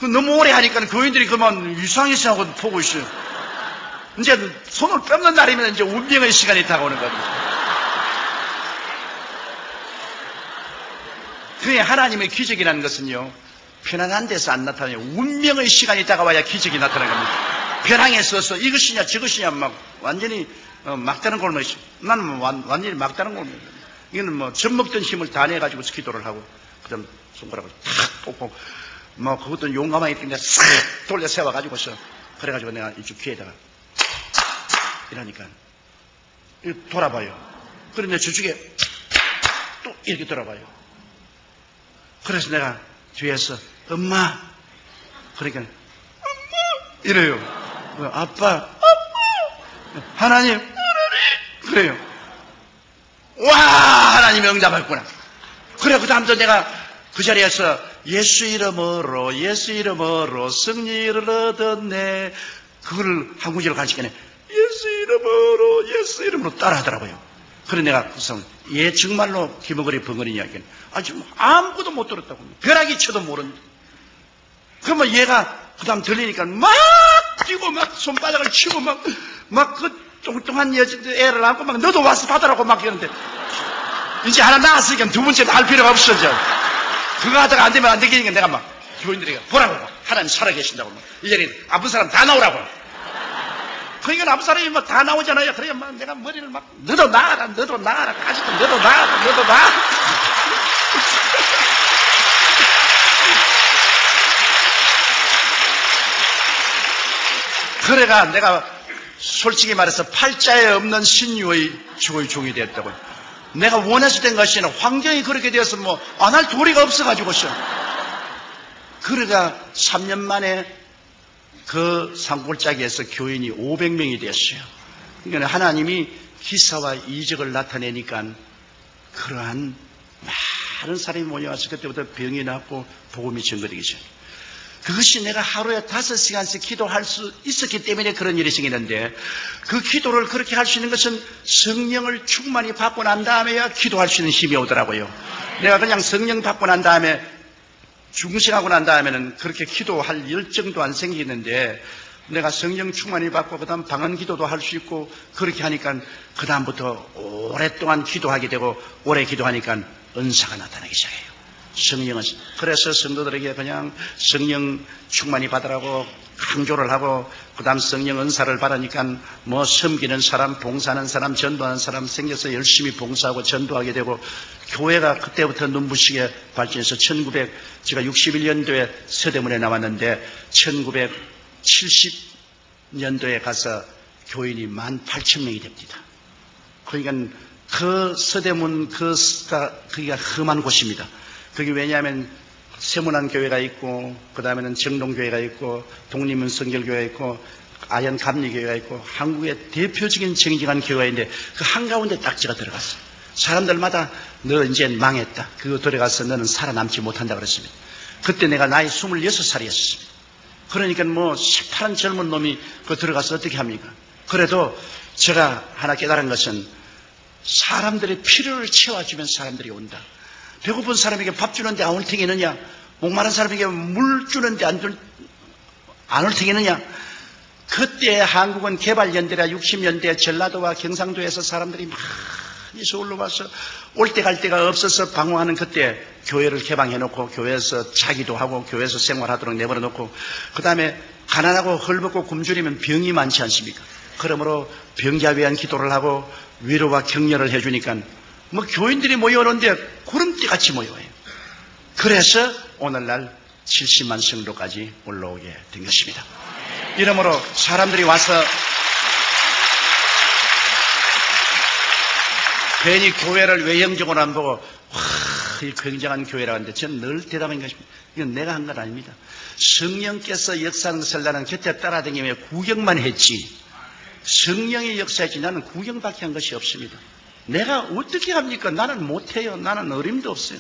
너무 오래 하니까 교인들이 그만 이상하고 보고 있어요. 이제 손을 뺏는 날이면 이제 운명의 시간이 다가오는 거거든요. 그게 하나님의 기적이라는 것은요, 편안한 데서 안 나타나요. 운명의 시간이 다가와야 기적이 나타나는 겁니다. 벼랑에 서서 이것이냐 저것이냐 완전히 막다른 골목이 있어요. 나는 완전히 막다른 골목이에요. 이거는 젖 먹던 힘을 다 내가지고 기도를 하고, 그 다음 손가락을 탁 뽑고, 그것도 용감하게 그냥 싹 돌려 세워가지고서, 그래가지고 내가 이쪽 귀에다가, 이러니까, 돌아봐요. 그런데 저쪽에 또 이렇게 돌아봐요. 그래서 내가 뒤에서, 엄마! 그러니까, 엄마! 이래요. 아빠! 하나님! 그래요. 와! 하나님이 응답했구나. 그래, 그 다음부터 내가 그 자리에서 예수 이름으로 승리를 얻었네. 그걸 한 구절을 가르치겠네. 예수 이름으로 따라 하더라고요. 그래, 내가 그 사람, 정말로 기머거리 벙어리 이야기는 지금 아무것도 못 들었다고. 벼락이 쳐도 모른다. 그러면 얘가 그 다음 들리니까 막 뛰고 막 손바닥을 치고 막 그 뚱뚱한 애를 안고 막 너도 와서 받으라고 막 이러는데 이제 하나 나왔으니까 두 번째는 할 필요가 없어. 그거 하다가 안 되면 안 되겠으니까 내가 막 교인들에게 보라고 하나님 살아계신다고 이 자리에 아픈 사람 다 나오라고. 그러니까 앞 사람이 막 다 나오잖아요. 그래 막 내가 머리를 막 너도 나가라, 가지고 너도 나가라. 그래가 내가 솔직히 말해서 팔자에 없는 신유의 주의 종이 됐다고요. 내가 원해서 된 것이 아니라 환경이 그렇게 되어서 뭐 안 할 도리가 없어가지고서. 그래가 3년 만에 그 산골짜기에서 교인이 500명이 됐어요. 그러니까 하나님이 기사와 이적을 나타내니까 그러한 많은 사람이 모여와서 그때부터 병이 낫고 복음이 전거되기 시작해요. 그것이 내가 하루에 5시간씩 기도할 수 있었기 때문에 그런 일이 생기는데, 그 기도를 그렇게 할 수 있는 것은 성령을 충만히 받고 난 다음에야 기도할 수 있는 힘이 오더라고요. 내가 그냥 성령 받고 난 다음에 중생하고 난 다음에는 그렇게 기도할 열정도 안 생기는데, 내가 성령 충만히 받고 그 다음 방언 기도도 할 수 있고 그렇게 하니까 그 다음부터 오랫동안 기도하게 되고, 오래 기도하니까 은사가 나타나기 시작해요. 성령은. 그래서 성도들에게 그냥 성령 충만히 받으라고 강조를 하고, 그 다음 성령 은사를 받으니까 뭐 섬기는 사람, 봉사하는 사람, 전도하는 사람 생겨서 열심히 봉사하고 전도하게 되고, 교회가 그때부터 눈부시게 발전해서 제가 61년도에 서대문에 나왔는데 1970년도에 가서 교인이 18,000명이 됩니다. 그러니까 그 서대문 거기가 험한 곳입니다. 그게 왜냐하면 세문안교회가 있고, 그 다음에는 정동교회가 있고, 독립문성결교회가 있고, 아현감리교회가 있고, 한국의 대표적인 정직한 교회가 있는데 그 한가운데 딱 제가 들어갔어요. 사람들마다 너 이제 망했다, 그거 들어가서 너는 살아남지 못한다 그랬습니다. 그때 내가 나이 26살이었습니다. 그러니까 뭐 새파란 젊은 놈이 그 들어가서 어떻게 합니까? 그래도 제가 하나 깨달은 것은 사람들의 필요를 채워주면 사람들이 온다. 배고픈 사람에게 밥 주는데 안 올 테겠느냐? 목마른 사람에게 물 주는데 안 올 테겠느냐? 그때 한국은 개발연대라 60년대 전라도와 경상도에서 사람들이 많이 서울로 와서 올 때 갈 데가 없어서 방황하는 그때 교회를 개방해놓고 교회에서 자기도 하고 교회에서 생활하도록 내버려놓고, 그 다음에 가난하고 헐벗고 굶주리면 병이 많지 않습니까? 그러므로 병자 위한 기도를 하고 위로와 격려를 해주니까 뭐 교인들이 모여오는데 구름대같이 모여요. 그래서 오늘날 70만 성도까지 올라오게 된 것입니다. 이러므로 사람들이 와서 괜히 교회를 외형적으로 안 보고 이 굉장한 교회라고 하는데 저는 늘 대답한 것입니다. 이건 내가 한 건 아닙니다. 성령께서 역사하는 것을 나는 곁에 따라다니며 구경만 했지, 성령의 역사했지 나는 구경밖에 한 것이 없습니다. 내가 어떻게 합니까? 나는 못해요. 나는 어림도 없어요.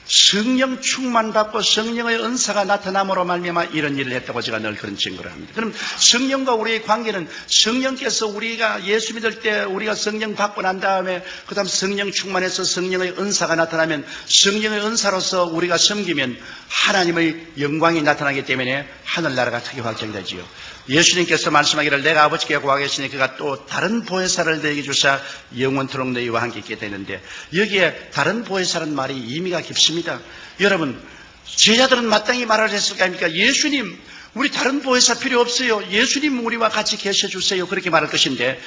성령 충만 받고 성령의 은사가 나타남으로 말미암아 이런 일을 했다고 제가 늘 그런 증거를 합니다. 그럼 성령과 우리의 관계는, 성령께서 우리가 예수 믿을 때 우리가 성령 받고 난 다음에 그 다음 성령 충만해서 성령의 은사가 나타나면, 성령의 은사로서 우리가 섬기면 하나님의 영광이 나타나기 때문에 하늘나라가 크게 확장되지요. 예수님께서 말씀하기를 내가 아버지께 구하겠으니 그가 또 다른 보혜사를 너희에게 주사 영원토록 너희와 함께 있게 되는데, 여기에 다른 보혜사라는 말이 의미가 깊습니다. 여러분, 제자들은 마땅히 말을 했을 거 아닙니까? 예수님, 우리 다른 보혜사 필요 없어요. 예수님 우리와 같이 계셔주세요. 그렇게 말할 것인데,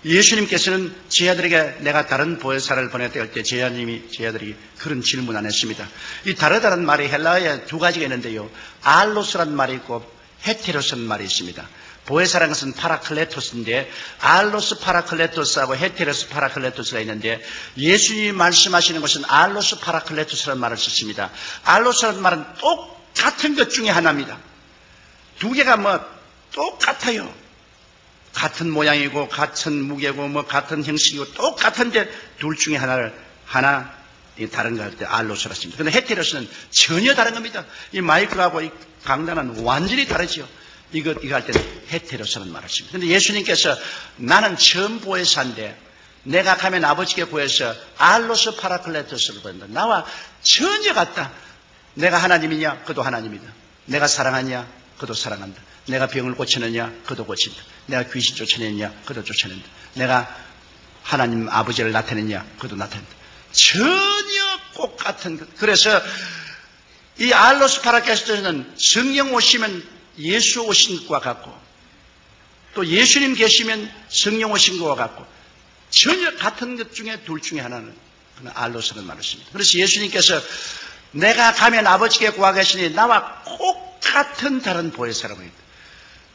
예수님께서는 제자들에게 내가 다른 보혜사를 보냈다 할 때 제자들이 그런 질문 안 했습니다. 이 다르다는 말이 헬라어에 두 가지가 있는데요, 알로스라는 말이 있고 헤테로스라는 말이 있습니다. 보혜사라는 것은 파라클레토스인데, 알로스 파라클레토스하고 헤테로스 파라클레토스가 있는데, 예수님이 말씀하시는 것은 알로스 파라클레토스라는 말을 썼습니다. 알로스라는 말은 똑같은 것 중에 하나입니다. 두 개가 뭐 똑같아요. 같은 모양이고 같은 무게고 뭐 같은 형식이고 똑같은데 둘 중에 하나 다른 거 할 때 알로스라 씁니다. 그런데 헤테로스는 전혀 다른 겁니다. 이 마이크하고 이 강단은 완전히 다르죠. 이거 할 때는 헤테로스라는 말을 씁니다. 그런데 예수님께서 나는 처음 보혜사인데 내가 가면 아버지께 구해서 알로스 파라클레토스를 보낸다. 나와 전혀 같다. 내가 하나님이냐? 그도 하나님이다. 내가 사랑하냐? 그도 사랑한다. 내가 병을 고치느냐? 그도 고친다. 내가 귀신 쫓아내느냐? 그도 쫓아낸다. 내가 하나님 아버지를 나타내느냐? 그도 나타낸다. 전혀 똑같은 것. 그래서 이 알로스 파라클레토스는 성령 오시면 예수 오신 것과 같고, 또 예수님 계시면 성령 오신 것과 같고 전혀 같은 것 중에 둘 중에 하나는 알로스는 말했습니다. 그래서 예수님께서 내가 가면 아버지께 구하 계시니 나와 똑같은 다른 보혜사라고 했다.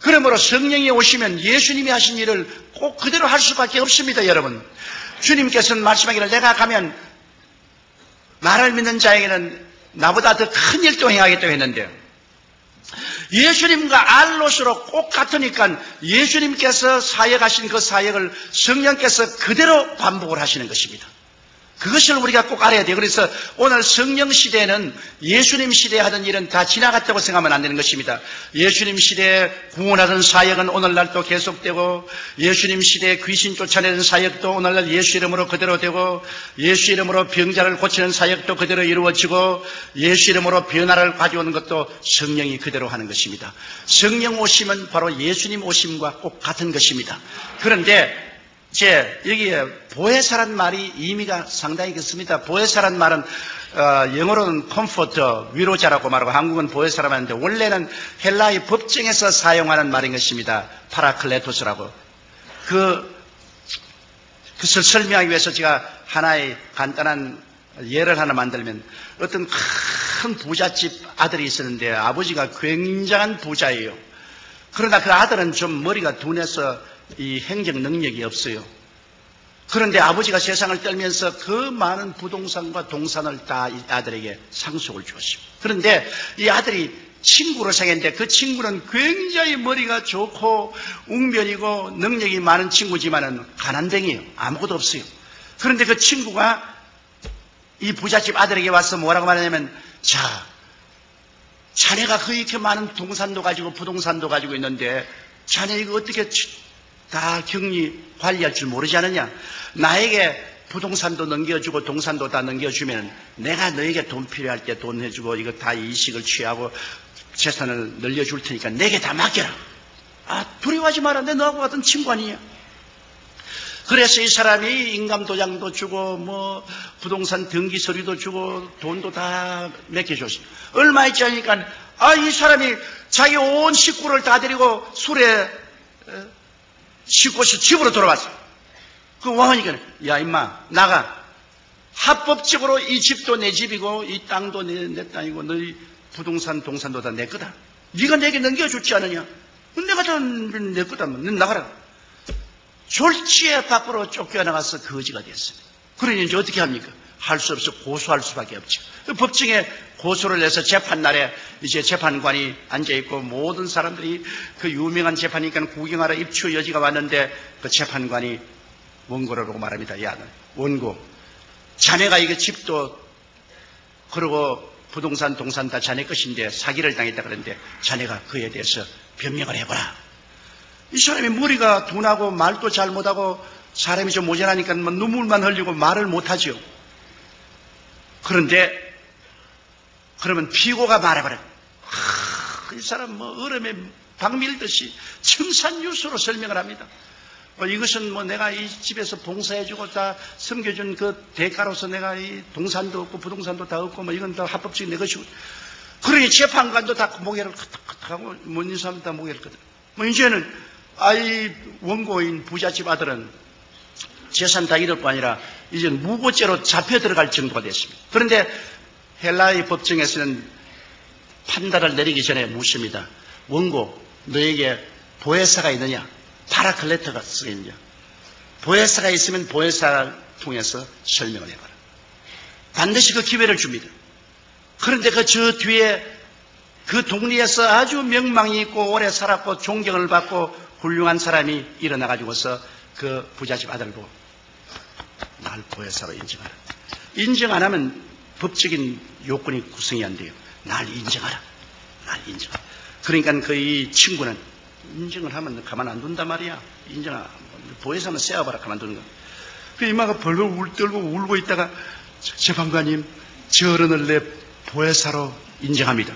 그러므로 성령이 오시면 예수님이 하신 일을 꼭 그대로 할 수밖에 없습니다. 여러분, 주님께서는 말씀하기를 내가 가면 나를 믿는 자에게는 나보다 더 큰 일도 행하겠다고 했는데 예수님과 알로스로 꼭 같으니까 예수님께서 사역하신 그 사역을 성령께서 그대로 반복을 하시는 것입니다. 그것을 우리가 꼭 알아야 돼요. 그래서 오늘 성령 시대에는 예수님 시대에 하던 일은 다 지나갔다고 생각하면 안 되는 것입니다. 예수님 시대에 구원하던 사역은 오늘날도 계속되고 예수님 시대에 귀신 쫓아내는 사역도 오늘날 예수 이름으로 그대로 되고 예수 이름으로 병자를 고치는 사역도 그대로 이루어지고 예수 이름으로 변화를 가져오는 것도 성령이 그대로 하는 것입니다. 성령 오심은 바로 예수님 오심과 꼭 같은 것입니다. 그런데 여기에 보혜사란 말이 의미가 상당히 깊습니다. 보혜사란 말은 영어로는 컴포터, 위로자라고 말하고 한국은 보혜사라고 하는데 원래는 헬라의 법정에서 사용하는 말인 것입니다. 파라클레토스라고. 그것을 설명하기 위해서 제가 하나의 간단한 예를 하나 만들면 어떤 큰 부잣집 아들이 있었는데 아버지가 굉장한 부자예요. 그러나 그 아들은 좀 머리가 둔해서 이 행정 능력이 없어요. 그런데 아버지가 세상을 떨면서 그 많은 부동산과 동산을 다 이 아들에게 상속을 주었습니다. 그런데 이 아들이 친구를 사귀었는데 그 친구는 굉장히 머리가 좋고 웅변이고 능력이 많은 친구지만은 가난뱅이에요. 아무것도 없어요. 그런데 그 친구가 이 부잣집 아들에게 와서 뭐라고 말하냐면 자네가 그렇게 많은 동산도 가지고 부동산도 가지고 있는데 자네 이거 어떻게 다 격리 관리할 줄 모르지 않느냐? 나에게 부동산도 넘겨주고 동산도 다 넘겨주면 내가 너에게 돈 필요할 때 돈 해주고 이거 다 이식을 취하고 재산을 늘려줄 테니까 내게 다 맡겨라. 두려워하지 마라. 내 너하고 같은 친구 아니냐? 그래서 이 사람이 인감도장도 주고 뭐 부동산 등기 서류도 주고 돈도 다 맡겨줬습니다. 얼마 있지 않으니까 이 사람이 자기 온 식구를 다 데리고 술에 싣고서 집으로 돌아왔어. 그 왕하니까 야 임마 나가. 합법적으로 이 집도 내 집이고 이 땅도 내 땅이고 너희 부동산 동산도 다 내 거다. 네가 내게 넘겨줬지 않느냐? 내가 다 내 거다. 너 나가라. 졸지에 밖으로 쫓겨나가서 거지가 됐습니다. 그러니 이제 어떻게 합니까? 할 수 없어 고소할 수밖에 없죠. 법정에 고소를 해서 재판날에 이제 재판관이 앉아있고 모든 사람들이 그 유명한 재판이니까 구경하러 입추 여지가 왔는데 그 재판관이 원고를 보고 말합니다. 야, 원고, 자네가 이거 집도 그러고 부동산 동산 다 자네 것인데 사기를 당했다 그러는데 자네가 그에 대해서 변명을 해보라. 이 사람이 머리가 둔하고 말도 잘 못하고 사람이 좀 모자라니까 뭐 눈물만 흘리고 말을 못하죠. 그런데 그러면 피고가 말해버려요. 이 사람 뭐 얼음에 박 밀듯이 청산유수로 설명을 합니다. 이것은 뭐 내가 이 집에서 봉사해주고 다 섬겨준 그 대가로서 내가 이 동산도 없고 부동산도 다 없고 뭐 이건 다 합법적인 내 것이고. 그러니 재판관도 다 모개를 하고 모든 사람 다 모개를 끄덕. 뭐 이제는 이 원고인 부잣집 아들은 재산 다 잃을 거 아니라 이제 무고죄로 잡혀 들어갈 정도가 됐습니다. 그런데 헬라의 법정에서는 판단을 내리기 전에 묻습니다. 원고, 너에게 보혜사가 있느냐? 파라클레토가 쓰겠느냐? 보혜사가 있으면 보혜사를 통해서 설명을 해봐라. 반드시 그 기회를 줍니다. 그런데 저 뒤에 그 동리에서 아주 명망이 있고 오래 살았고 존경을 받고 훌륭한 사람이 일어나가지고서 그 부잣집 아들을 보고 날 보혜사로 인정하라. 인정 안 하면 법적인 요건이 구성이 안 돼요. 날 인정하라. 날 인정하라. 그러니까 그 이 친구는 인정을 하면 가만 안 둔단 말이야. 인정하라. 보혜사는 세워봐라. 가만 두는 거야. 그 이마가 벌벌 떨고 울고 있다가 재판관님, 저 어른을 내 보혜사로 인정합니다.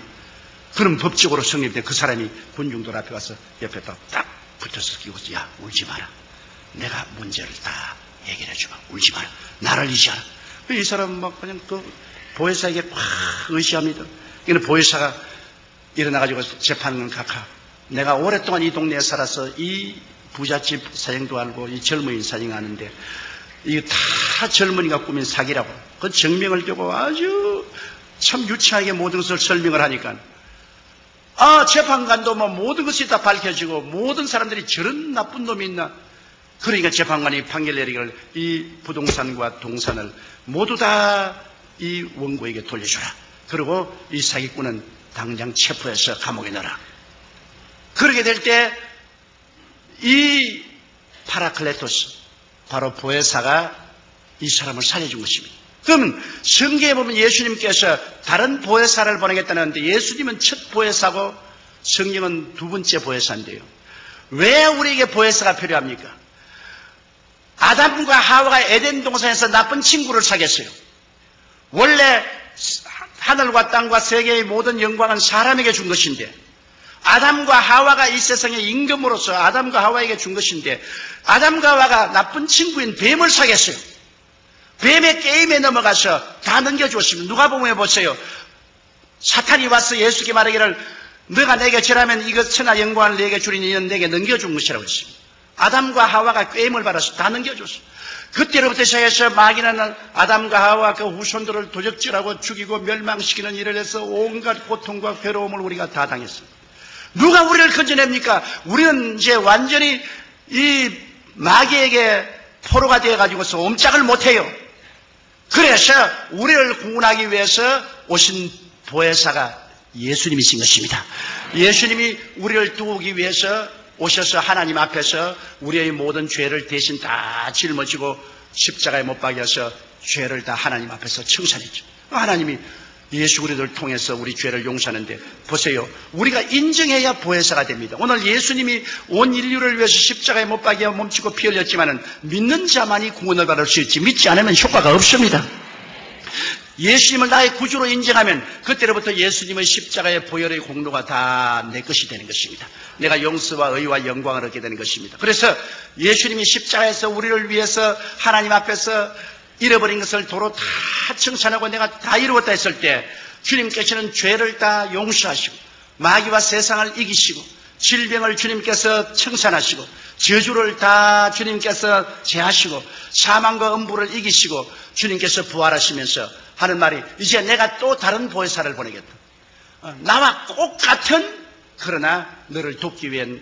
그럼 법적으로 성립돼. 그 사람이 군중들 앞에 가서 옆에 딱 붙어서 끼고서 야 울지 마라. 내가 문제를 다 해결해 주마. 울지 마라. 나를 의지하라. 이 사람은 막 그냥 그 보혜사에게 팍 의지합니다. 그러니까 보혜사가 일어나가지고 재판은 각하 내가 오랫동안 이 동네에 살아서 이 부잣집 사정도 알고 이 젊은이 사정 아는데 이게 다 젊은이가 꾸민 사기라고 그 정명을 두고 아주 참 유치하게 모든 것을 설명을 하니까 재판관도 뭐 모든 것이 다 밝혀지고 모든 사람들이 저런 나쁜 놈이 있나. 그러니까 재판관이 판결 내리기를 이 부동산과 동산을 모두 다 이 원고에게 돌려주라. 그리고 이 사기꾼은 당장 체포해서 감옥에 넣어라. 그렇게 될 때 이 파라클레토스 바로 보혜사가 이 사람을 살려준 것입니다. 그러면 성경에 보면 예수님께서 다른 보혜사를 보내겠다는데 예수님은 첫 보혜사고 성경은 두 번째 보혜사인데요. 왜 우리에게 보혜사가 필요합니까? 아담과 하와가 에덴 동산에서 나쁜 친구를 사귀었어요. 원래 하늘과 땅과 세계의 모든 영광은 사람에게 준 것인데 아담과 하와가 이 세상의 임금으로서 아담과 하와에게 준 것인데 아담과 하와가 나쁜 친구인 뱀을 사귀었어요. 뱀의 게임에 넘어가서 다 넘겨주었습니다. 누가복음에 보세요. 사탄이 와서 예수께 말하기를 너가 내게 절하면 이것 천하 영광을 내게 주리니 이는 내게 넘겨준 것이라고 했습니다. 아담과 하와가 게임을 받아서 다 넘겨줬어요. 그때로부터 시작해서 마귀는 아담과 하와 그 후손들을 도적질하고 죽이고 멸망시키는 일을 해서 온갖 고통과 괴로움을 우리가 다 당했습니다. 누가 우리를 건져냅니까? 우리는 이제 완전히 이 마귀에게 포로가 되어가지고서 옴짝을 못해요. 그래서 우리를 구원하기 위해서 오신 보혜사가 예수님이신 것입니다. 예수님이 우리를 도우기 위해서 오셔서 하나님 앞에서 우리의 모든 죄를 대신 다 짊어지고 십자가에 못 박여서 죄를 다 하나님 앞에서 청산했죠. 하나님이 예수 그리스도를 통해서 우리 죄를 용서하는데 보세요. 우리가 인정해야 보혜사가 됩니다. 오늘 예수님이 온 인류를 위해서 십자가에 못 박여 몸치고 피 흘렸지만은 믿는 자만이 구원을 받을 수 있지 믿지 않으면 효과가 없습니다. 예수님을 나의 구주로 인정하면 그때로부터 예수님의 십자가의 보혈의 공로가 다 내 것이 되는 것입니다. 내가 용서와 의와 영광을 얻게 되는 것입니다. 그래서 예수님이 십자가에서 우리를 위해서 하나님 앞에서 잃어버린 것을 도로 다 청산하고 내가 다 이루었다 했을 때 주님께서는 죄를 다 용서하시고 마귀와 세상을 이기시고 질병을 주님께서 청산하시고 저주를 다 주님께서 제하시고 사망과 음부를 이기시고 주님께서 부활하시면서 하는 말이 이제 내가 또 다른 보혜사를 보내겠다. 나와 똑같은 그러나 너를 돕기 위한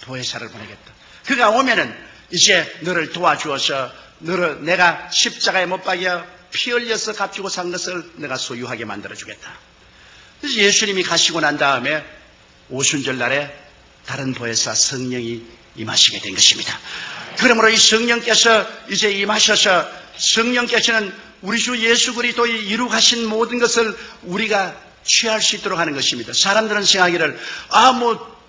보혜사를 보내겠다. 그가 오면은 이제 너를 도와주어서 너를 내가 십자가에 못 박여 피 흘려서 값주고 산 것을 내가 소유하게 만들어주겠다. 그래서 예수님이 가시고 난 다음에 오순절 날에 다른 보혜사 성령이 임하시게 된 것입니다. 그러므로 이 성령께서 이제 임하셔서 성령께서는 우리 주 예수 그리스도의 이룩하신 모든 것을 우리가 취할 수 있도록 하는 것입니다. 사람들은 생각하기를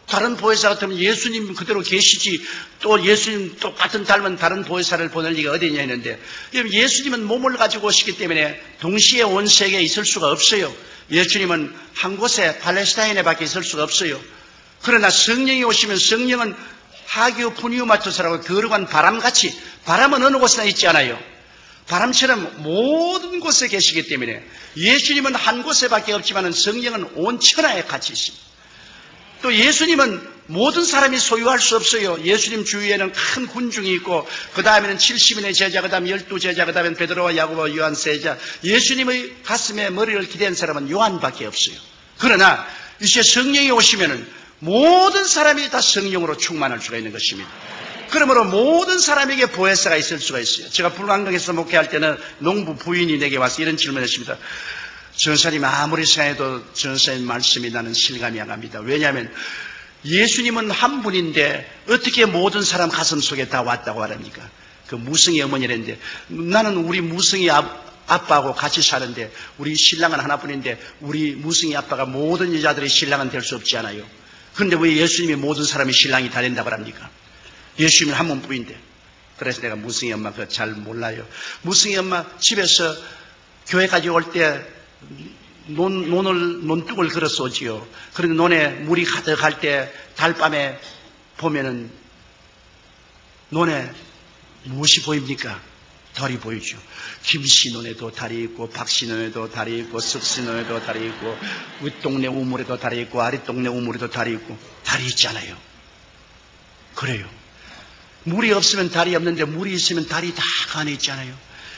다른 보혜사 같으면 예수님 그대로 계시지 또 예수님 똑같은 닮은 다른 보혜사를 보낼 리가 어디냐 했는데 예수님은 몸을 가지고 오시기 때문에 동시에 온 세계에 있을 수가 없어요. 예수님은 한 곳에 팔레스타인에 밖에 있을 수가 없어요. 그러나 성령이 오시면 성령은 하기오 푸니우마토스라고 거룩한 바람같이 바람은 어느 곳에나 있지 않아요. 바람처럼 모든 곳에 계시기 때문에 예수님은 한 곳에밖에 없지만 성령은 온 천하에 같이 있습니다. 또 예수님은 모든 사람이 소유할 수 없어요. 예수님 주위에는 큰 군중이 있고 그 다음에는 70인의 제자, 그 다음에 12제자, 그 다음에 베드로와 야고보와 요한 세자. 예수님의 가슴에 머리를 기댄 사람은 요한밖에 없어요. 그러나 이제 성령이 오시면은 모든 사람이 다 성령으로 충만할 수가 있는 것입니다. 그러므로 모든 사람에게 보혜사가 있을 수가 있어요. 제가 불광동에서 목회할 때는 농부 부인이 내게 와서 이런 질문을 했습니다. 전사님 아무리 생각해도 전사님 말씀이 나는 실감이 안 갑니다. 왜냐하면 예수님은 한 분인데 어떻게 모든 사람 가슴 속에 다 왔다고 하랍니까? 그 무성이 어머니랬는데 나는 우리 무성이 아빠하고 같이 사는데 우리 신랑은 하나뿐인데 우리 무성이 아빠가 모든 여자들의 신랑은 될 수 없지 않아요. 그런데 왜 예수님이 모든 사람이 신랑이 다 된다고 합니까? 예수님은 한 분뿐인데. 그래서 내가 무성이 엄마 그거 잘 몰라요. 무성이 엄마 집에서 교회까지 올 때 논둑을 걸어서 오지요. 그런데 논에 물이 가득할 때 달밤에 보면은 논에 무엇이 보입니까? 달이 보이죠. 김씨 눈에도 달이 있고, 박씨 눈에도 달이 있고, 석씨 눈에도 달이 있고, 윗동네 우물에도 달이 있고, 아랫동네 우물에도 달이 있고, 달이 있잖아요. 그래요. 물이 없으면 달이 없는데 물이 있으면 달이 다 그 안에 있잖아요.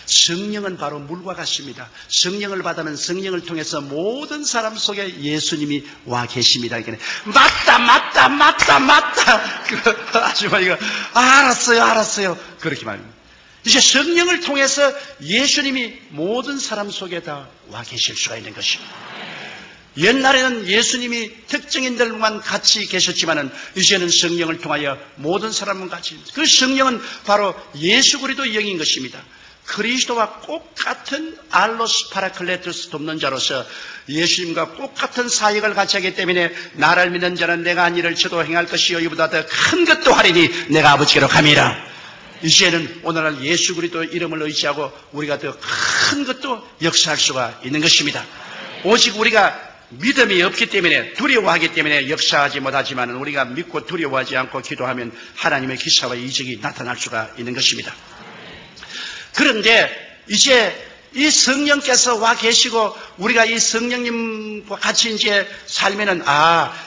성령은 바로 물과 같습니다. 성령을 받으면 성령을 통해서 모든 사람 속에 예수님이 와 계십니다. 맞다. 그 아주머니가 알았어요. 그렇게 말합니다. 이제 성령을 통해서 예수님이 모든 사람 속에 다 와 계실 수가 있는 것입니다. 옛날에는 예수님이 특정인들만 같이 계셨지만은 이제는 성령을 통하여 모든 사람은 같이, 그 성령은 바로 예수 그리스도의 영인 것입니다. 그리스도와 똑같은 알로스 파라클레토스 돕는 자로서 예수님과 똑같은 사역을 같이 하기 때문에 나를 믿는 자는 내가 한 일을 저도 행할 것이요 이보다 더 큰 것도 하리니 내가 아버지께로 감이라. 이제는 오늘날 예수 그리스도의 이름을 의지하고 우리가 더 큰 것도 역사할 수가 있는 것입니다. 오직 우리가 믿음이 없기 때문에, 두려워하기 때문에 역사하지 못하지만 우리가 믿고 두려워하지 않고 기도하면 하나님의 기사와 이적이 나타날 수가 있는 것입니다. 그런데 이제 이 성령께서 와 계시고 우리가 이 성령님과 같이 이제 살면은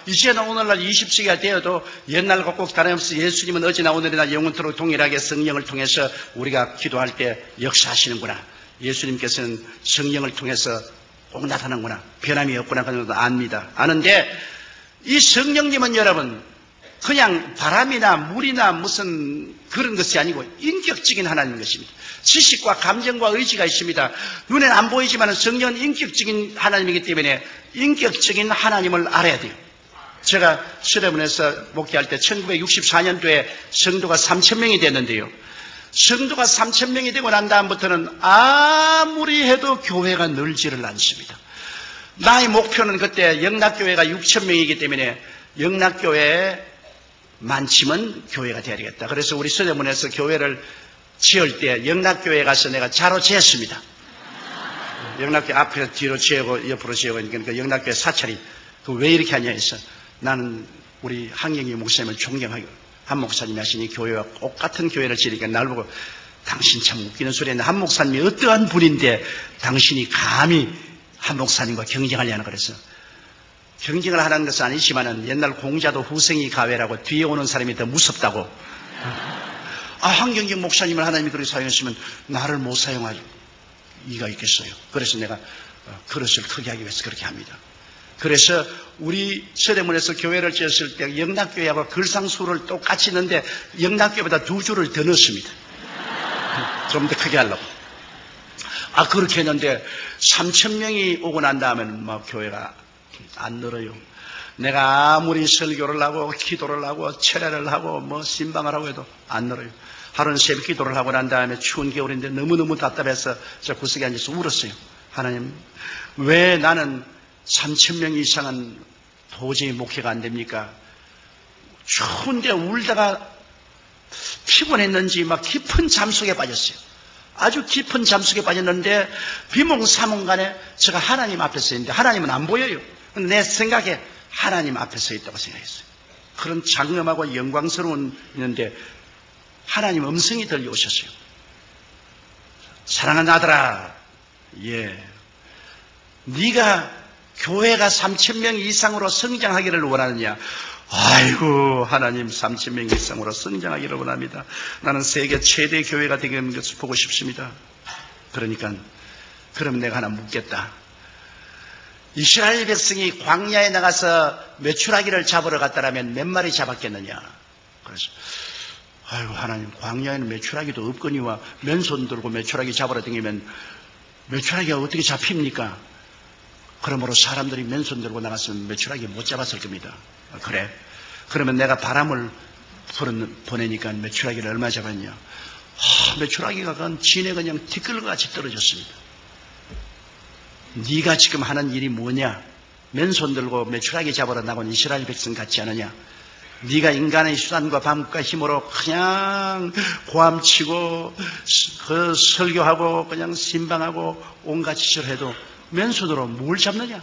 이제는 오늘날 20세기가 되어도 옛날과 꼭 다름없이 예수님은 어제나 오늘이나 영원토록 동일하게 성령을 통해서 우리가 기도할 때 역사하시는구나. 예수님께서는 성령을 통해서 꼭 나타나는구나. 변함이 없구나. 그런 것도 압니다. 아는데 이 성령님은 여러분 그냥 바람이나 물이나 무슨 그런 것이 아니고 인격적인 하나님인 것입니다. 지식과 감정과 의지가 있습니다. 눈에는 안 보이지만 성령은 인격적인 하나님이기 때문에 인격적인 하나님을 알아야 돼요. 제가 서대문에서 목회할 때 1964년도에 성도가 3,000명이 됐는데요. 성도가 3,000명이 되고 난 다음부터는 아무리 해도 교회가 늘지를 않습니다. 나의 목표는 그때 영락교회가 6,000명이기 때문에 영락교회에 많지면 교회가 돼야 되겠다. 그래서 우리 서대문에서 교회를 지을 때 영락교회에 가서 내가 자로 재었습니다. 영락교회 앞에서 뒤로 재고 옆으로 재고 그러니까 영락교회 사찰이 왜 이렇게 하냐 해서 나는 우리 항영희 목사님을 존경하고 한 목사님이 하시니 교회와 똑같은 교회를 지으니까 날 보고 당신 참 웃기는 소리 했는데 한 목사님이 어떠한 분인데 당신이 감히 한 목사님과 경쟁하려나 그래서 경쟁을 하라는 것은 아니지만은 옛날 공자도 후생이 가외라고 뒤에 오는 사람이 더 무섭다고. 황경경 목사님을 하나님이 그렇게 사용했으면 나를 못 사용할 이가 있겠어요. 그래서 내가 그릇을 크게 하기 위해서 그렇게 합니다. 그래서 우리 서대문에서 교회를 지었을 때 영락교회하고 글상수를 똑같이 넣는데 영락교회보다 2줄을 더 넣습니다. 좀 더 크게 하려고. 그렇게 했는데 3,000명이 오고 난 다음에는 막 교회가 안 늘어요. 내가 아무리 설교를 하고 기도를 하고 철야를 하고 신방을 하고 해도 안 늘어요. 하루는 새벽 기도를 하고 난 다음에 추운 겨울인데 너무너무 답답해서 저 구석에 앉아서 울었어요. 하나님, 왜 나는 3,000명 이상은 도저히 목회가 안 됩니까? 추운데 울다가 피곤했는지 막 깊은 잠속에 빠졌어요. 아주 깊은 잠속에 빠졌는데 비몽사몽간에 제가 하나님 앞에 서 있는데 하나님은 안 보여요. 내 생각에 하나님 앞에 서 있다고 생각했어요. 그런 장엄하고 영광스러운 있는데 하나님 음성이 들려오셨어요. 사랑하는 아들아, 네가 교회가 3,000명 이상으로 성장하기를 원하느냐? 아이고, 하나님 3,000명 이상으로 성장하기를 원합니다. 나는 세계 최대 교회가 되는 것을 보고 싶습니다. 그러니까 그럼 내가 하나 묻겠다. 이스라엘 백성이 광야에 나가서 메추라기를 잡으러 갔다라면 몇 마리 잡았겠느냐? 그래서 아이고, 하나님, 광야에는 메추라기도 없거니와 맨손 들고 메추라기 잡으러 다니면 메추라기가 어떻게 잡힙니까? 그러므로 사람들이 맨손 들고 나갔으면 메추라기 못 잡았을 겁니다. 그래? 그러면 내가 바람을 보내니까 메추라기를 얼마 잡았냐? 메추라기가 진에 그냥 티끌같이 떨어졌습니다. 네가 지금 하는 일이 뭐냐? 맨손 들고 메추라기 잡으러 나온 이스라엘 백성 같지 않느냐? 네가 인간의 수단과 방법과 힘으로 그냥 고함치고 그 설교하고 그냥 신방하고 온갖 짓을 해도 맨손으로 뭘 잡느냐?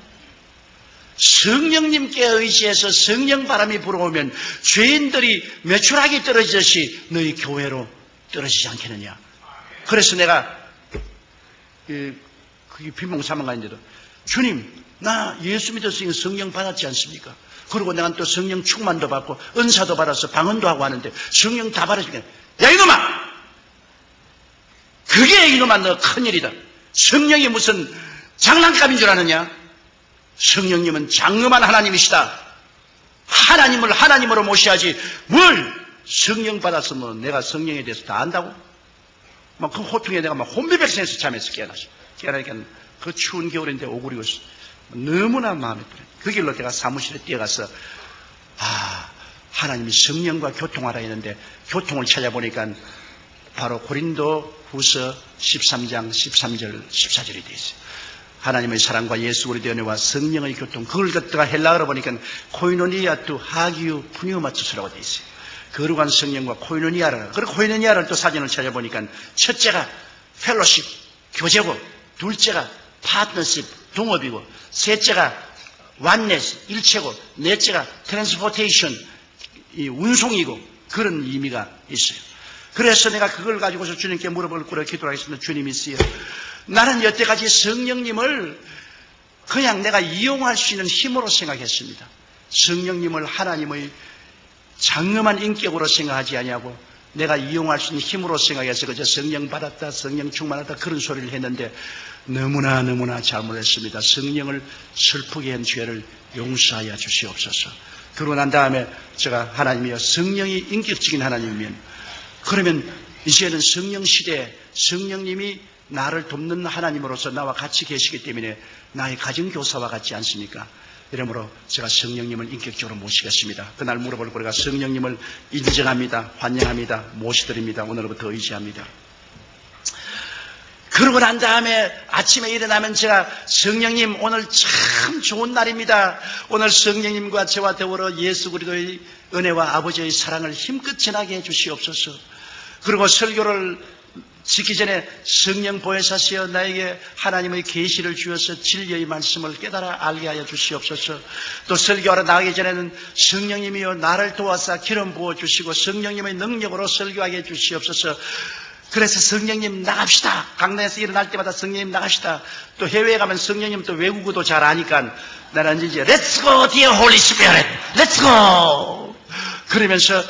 성령님께 의지해서 성령 바람이 불어오면 죄인들이 메추라기 떨어지듯이 너희 교회로 떨어지지 않겠느냐? 그래서 내가 그게 빈봉사만 가는데도 주님, 나 예수 믿었으니 성령 받았지 않습니까? 그리고 내가 또 성령 충만도 받고 은사도 받아서 방언도 하고 하는데 성령 다 받아주니까 야 이놈아! 그게 이놈아 너 큰일이다. 성령이 무슨 장난감인 줄 아느냐? 성령님은 장엄한 하나님이시다. 하나님을 하나님으로 모셔야지 뭘 성령 받아서 뭐 내가 성령에 대해서 다 안다고? 막 그 호통에 내가 막 혼비백산에서 잠에서 깨어나니까 그 추운 겨울인데 오그리고 너무나 마음에 들어요. 그 길로 제가 사무실에 뛰어가서 하나님이 성령과 교통하라 했는데 교통을 찾아보니까 바로 고린도 후서 13장 13절 14절이 되어 있어요. 하나님의 사랑과 예수 그리스도의 은혜와 성령의 교통, 그걸 갖다가 헬라어로 보니까 코이노니아 투 하기우 푸니오마투스라고 되어 있어요. 거룩한 성령과 코이노니아를, 그리고 코이노니아를 또 사진을 찾아보니까 첫째가 펠로십, 교제고, 둘째가 파트너십, 동업이고, 셋째가 완네스, 일체고, 넷째가 트랜스포테이션, 운송이고, 그런 의미가 있어요. 그래서 내가 그걸 가지고서 주님께 물어볼 거라 기도를 하겠습니다. 주님이시여, 나는 여태까지 성령님을 그냥 내가 이용할 수 있는 힘으로 생각했습니다. 성령님을 하나님의 장엄한 인격으로 생각하지 아니하고 내가 이용할 수 있는 힘으로 생각해서 그저 성령 받았다, 성령 충만하다 그런 소리를 했는데 너무나 잘못했습니다. 성령을 슬프게 한 죄를 용서하여 주시옵소서. 그러고 난 다음에 제가 하나님이여, 성령이 인격적인 하나님이면 그러면 이제는 성령 시대에 성령님이 나를 돕는 하나님으로서 나와 같이 계시기 때문에 나의 가정교사와 같지 않습니까? 이러므로 제가 성령님을 인격적으로 모시겠습니다. 그날 물어볼 거리가 성령님을 인정합니다. 환영합니다. 모시드립니다. 오늘부터 의지합니다. 그러고 난 다음에 아침에 일어나면 제가 성령님 오늘 참 좋은 날입니다. 오늘 성령님과 저와 더불어 예수 그리스도의 은혜와 아버지의 사랑을 힘껏 전하게 해 주시옵소서. 그리고 설교를 짓기 전에 성령 보혜사시여 나에게 하나님의 계시를 주어서 진리의 말씀을 깨달아 알게 하여 주시옵소서. 또 설교하러 나가기 전에는 성령님이여 나를 도와서 기름 부어주시고 성령님의 능력으로 설교하게 해 주시옵소서. 그래서 성령님 나갑시다. 강단에서 일어날 때마다 성령님 나갑시다. 또 해외에 가면 성령님 또 외국어도 잘 아니까 나는 이제 Let's go dear Holy Spirit, Let's go 그러면서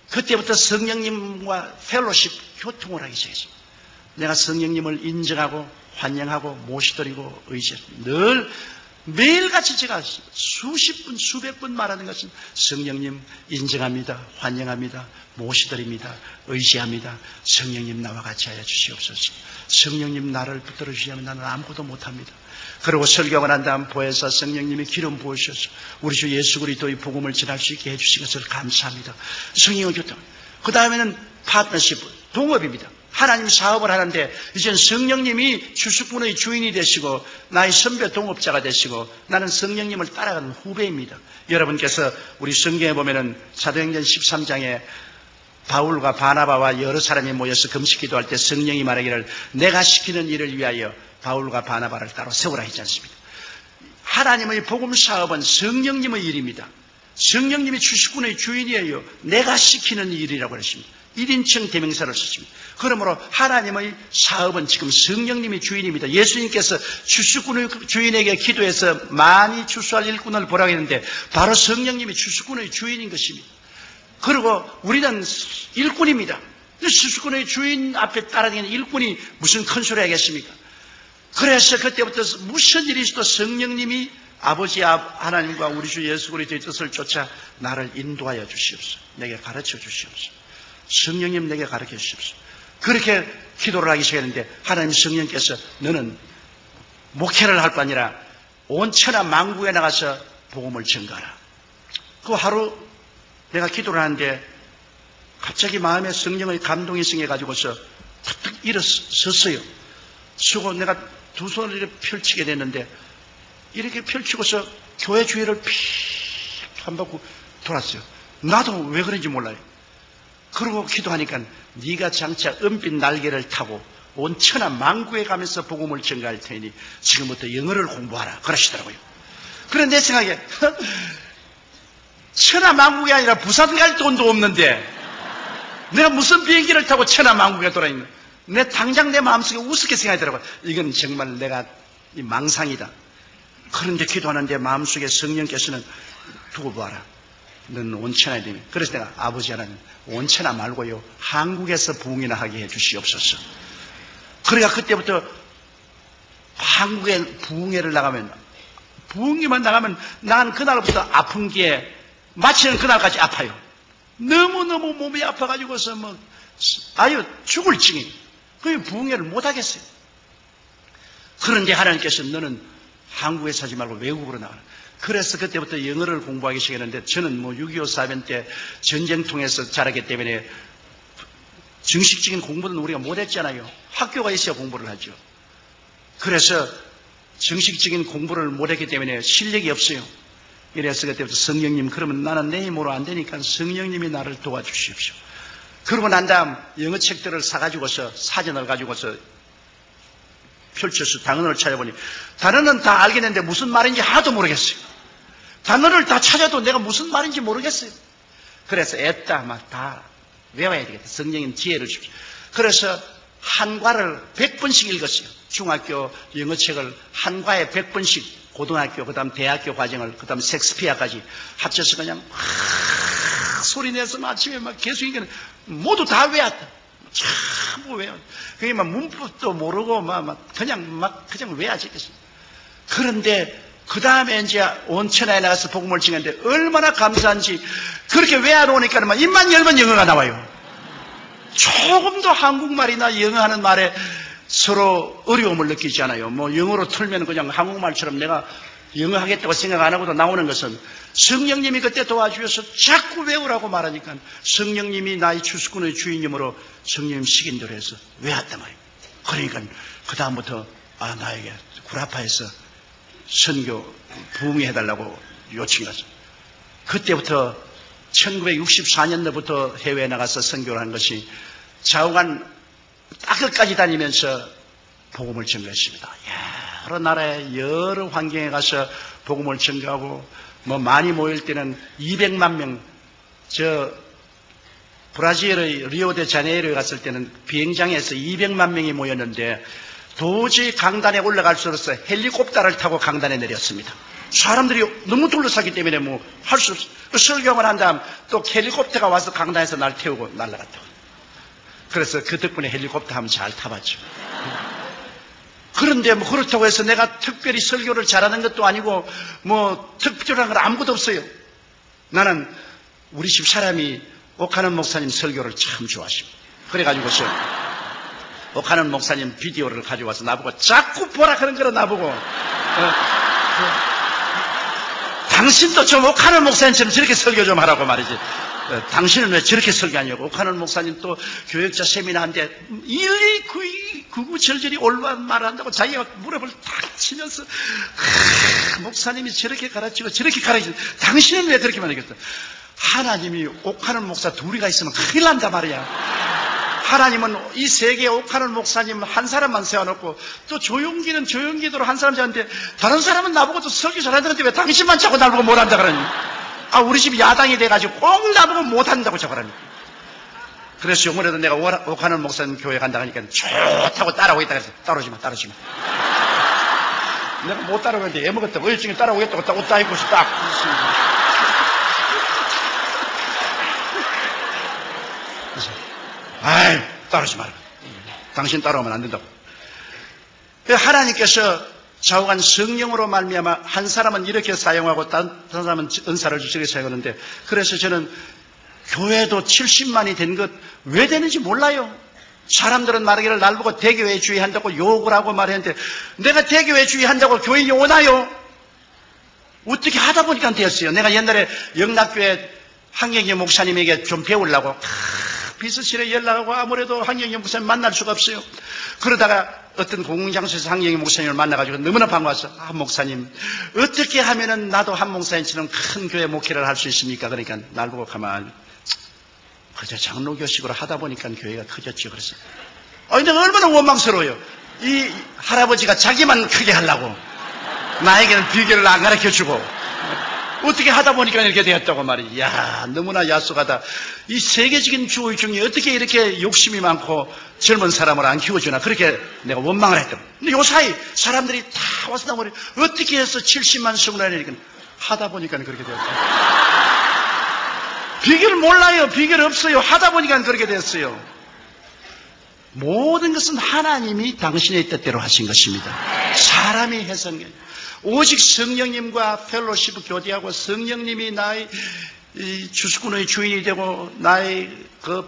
그때부터 성령님과 펠로십 교통을 하기 시작했습니다. 내가 성령님을 인정하고 환영하고 모시드리고 의지했습니다. 늘 매일같이 제가 수십 분 수백 분 말하는 것은 성령님 인정합니다. 환영합니다. 모시드립니다. 의지합니다. 성령님 나와 같이 하여 주시옵소서. 성령님 나를 붙들어 주시면 나는 아무것도 못합니다. 그리고 설교가 난 다음 보혜사 성령님이 기름 부으셔서 우리 주 예수 그리스도의 복음을 전할 수 있게 해주신 것을 감사합니다. 성령의 교통. 그 다음에는 파트너십, 동업입니다. 하나님 사업을 하는데 이제는 성령님이 주수꾼의 주인이 되시고 나의 선배 동업자가 되시고 나는 성령님을 따라가는 후배입니다. 여러분께서 우리 성경에 보면은 사도행전 13장에 바울과 바나바와 여러 사람이 모여서 금식 기도할 때 성령이 말하기를 내가 시키는 일을 위하여 바울과 바나바를 따로 세우라 했지 않습니까? 하나님의 복음 사업은 성령님의 일입니다. 성령님이 주수꾼의 주인이에요. 내가 시키는 일이라고 했습니다. 1인칭 대명사를 썼습니다. 그러므로 하나님의 사업은 지금 성령님이 주인입니다. 예수님께서 주수꾼의 주인에게 기도해서 많이 추수할 일꾼을 보라고 했는데 바로 성령님이 주수꾼의 주인인 것입니다. 그리고 우리는 일꾼입니다. 주수꾼의 주인 앞에 따라다니는 일꾼이 무슨 큰 소리 하겠습니까? 그래서 그때부터 무슨 일이 있어도 성령님이 아버지 하나님과 우리 주 예수 그리스도의 뜻을 쫓아 나를 인도하여 주시옵소서. 내게 가르쳐 주시옵소서. 성령님 내게 가르쳐 주시옵소서. 그렇게 기도를 하기 시작했는데 하나님 성령께서 너는 목회를 할 거 아니라 온 천하 만국에 나가서 복음을 전가하라. 그 하루 내가 기도를 하는데 갑자기 마음에 성령의 감동이 생겨가지고서 툭툭 일어섰어요. 쓰고 내가 두 손을 이렇게 펼치게 됐는데 이렇게 펼치고서 교회 주위를 픽 한 바퀴 돌았어요. 나도 왜 그런지 몰라요. 그러고 기도하니까 네가 장차 은빛 날개를 타고 온 천하 만국에 가면서 복음을 전가할 테니 지금부터 영어를 공부하라 그러시더라고요. 그래 내 생각에 천하 만국이 아니라 부산 갈 돈도 없는데 내가 무슨 비행기를 타고 천하 만국에 돌아있는 당장 내 마음속에 우습게 생각이 들어요. 이건 정말 내가 이 망상이다. 그런데 기도하는데 마음속에 성령께서는 두고 보아라. 넌 온천해야 되니. 그래서 내가 아버지 하나님 온천하 말고요 한국에서 부흥이나 하게 해 주시옵소서. 그러니까 그때부터 한국에 부흥회를 나가면 부흥회만 나가면 난 그날부터 아픈 게 마치는 그날까지 아파요. 너무너무 몸이 아파가지고서 아유 죽을 징이. 그 부흥회를 못 하겠어요. 그런데 하나님께서 너는 한국에 사지 말고 외국으로 나가라. 그래서 그때부터 영어를 공부하기 시작했는데 저는 6.25 사변 때 전쟁 통해서 자랐기 때문에 정식적인 공부는 우리가 못했잖아요. 학교가 있어야 공부를 하죠. 그래서 정식적인 공부를 못했기 때문에 실력이 없어요. 이래서 그때부터 성령님 그러면 나는 내 힘으로 안 되니까 성령님이 나를 도와주십시오. 그러고 난 다음 영어책들을 사가지고서 사전을 가지고서 펼쳐서 단어를 찾아보니 단어는 다 알겠는데 무슨 말인지 하나도 모르겠어요. 단어를 다 찾아도 내가 무슨 말인지 모르겠어요. 그래서 애따 막 다 외워야 되겠다. 성령님 지혜를 주십시오. 그래서 한과를 100번씩 읽었어요. 중학교 영어책을 한과에 100번씩 고등학교 그 다음 대학교 과정을 그 다음 섹스피어까지 합쳐서 그냥 소리 내서 아침에 막 계속 읽는 모두 다 외웠다. 참 외워. 그게 막 문법도 모르고 그냥 외워지겠어. 그런데 그 다음에 이제 온천에 나가서 복음을 증했는데 얼마나 감사한지 그렇게 외워놓으니까 입만 열면 영어가 나와요. 조금도 한국말이나 영어하는 말에 서로 어려움을 느끼지 않아요. 영어로 틀면 그냥 한국말처럼 내가 영어 하겠다고 생각 안 하고도 나오는 것은 성령님이 그때 도와주셔서 자꾸 외우라고 말하니까 성령님이 나의 주수꾼의 주인님으로 성령님 시킨대로 해서 외웠단 말이에요. 그러니까 그 다음부터 나에게 구라파에서 선교 부흥해달라고 요청이 왔어요. 그때부터 1964년도부터 해외에 나가서 선교를 한 것이 좌우간 땅끝까지 다니면서 복음을 전가했습니다. 여러 나라에 여러 환경에 가서 복음을 전가하고 많이 모일 때는 200만 명 브라질의 리오데자네이루에 갔을 때는 비행장에서 200만 명이 모였는데 도저히 강단에 올라갈 수 없어서 헬리콥터를 타고 강단에 내렸습니다. 사람들이 너무 둘러싸기 때문에 할 수 없어요. 설교만 한 다음 또 헬리콥터가 와서 강단에서 날 태우고 날아갔다고. 그래서 그 덕분에 헬리콥터 한번 잘 타봤죠. 그런데 그렇다고 해서 내가 특별히 설교를 잘하는 것도 아니고 특별한 건 아무것도 없어요. 나는 우리 집 사람이 옥하는 목사님 설교를 참 좋아하십니다. 그래가지고서 옥하는 목사님 비디오를 가져와서 나보고 자꾸 보라 하는 거를 나보고 당신도 좀 옥하는 목사님처럼 저렇게 설교 좀 하라고 말이지. 당신은 왜 저렇게 설교하냐고. 옥하는 목사님 또 교역자 세미나 하는데 일일이 구구절절히 올바른 말을 한다고 자기가 무릎을 탁 치면서 목사님이 저렇게 가르치고 저렇게 가르치고 당신은 왜 그렇게 말하겠어. 하나님이 옥하는 목사 둘이가 있으면 큰일 난다 말이야. 하나님은 이 세계에 옥하는 목사님 한 사람만 세워놓고 또 조용기는 조용기대로 한 사람 잡는데 다른 사람은 나보고 또 설교 잘한다는데 왜 당신만 자꾸 나보고 못한다 그러니. 우리 집 야당이 돼가지고 꼭 나보고 못한다고 자꾸 그러니. 그래서 요번에도 내가 옥하는 목사님 교회 간다 하니까 좋다고 따라오고 있다 그래서 따라오지 마. 내가 못 따라오는데 애먹었다고 의중에 따라오겠다고 딱 옷 다 입고서 딱 아이, 따르지 마라. 당신 따라오면 안 된다고. 하나님께서 좌우간 성령으로 말미암아 한 사람은 이렇게 사용하고 다른 사람은 은사를 주시게 사용하는데 그래서 저는 교회도 70만이 된 것 왜 되는지 몰라요. 사람들은 말하기를 날 보고 대교회주의 한다고 욕을 하고 말했는데 내가 대교회주의 한다고 교인이 오나요? 어떻게 하다 보니까 되었어요. 내가 옛날에 영락교회 한경희 목사님에게 좀 배우려고 비서실에 연락하고 아무래도 한경희 목사님 만날 수가 없어요. 그러다가 어떤 공공장소에서 한경희 목사님을 만나가지고 너무나 반가워서 목사님 어떻게 하면은 나도 한 목사님처럼 큰 교회 목회를 할 수 있습니까? 그러니까 날 보고 가만히 그저 장로교식으로 하다 보니까 교회가 커졌죠. 그래서 내가 얼마나 원망스러워요. 이 할아버지가 자기만 크게 하려고 나에게는 비결을 안 가르쳐주고 어떻게 하다 보니까 이렇게 되었다고 말이야. 야, 너무나 야속하다. 이 세계적인 주의 중에 어떻게 이렇게 욕심이 많고 젊은 사람을 안 키워주나, 그렇게 내가 원망을 했던. 근데 요 사이 사람들이 다 와서 나머지 어떻게 해서 70만 성을 하니까 하다 보니까 그렇게 되었어요. 비결 몰라요. 비결 없어요. 하다 보니까 그렇게 됐어요. 모든 것은 하나님이 당신의 뜻대로 하신 것입니다. 사람이 해석해. 오직 성령님과 펠로시프 교제하고 성령님이 나의 주수꾼의 주인이 되고 나의 그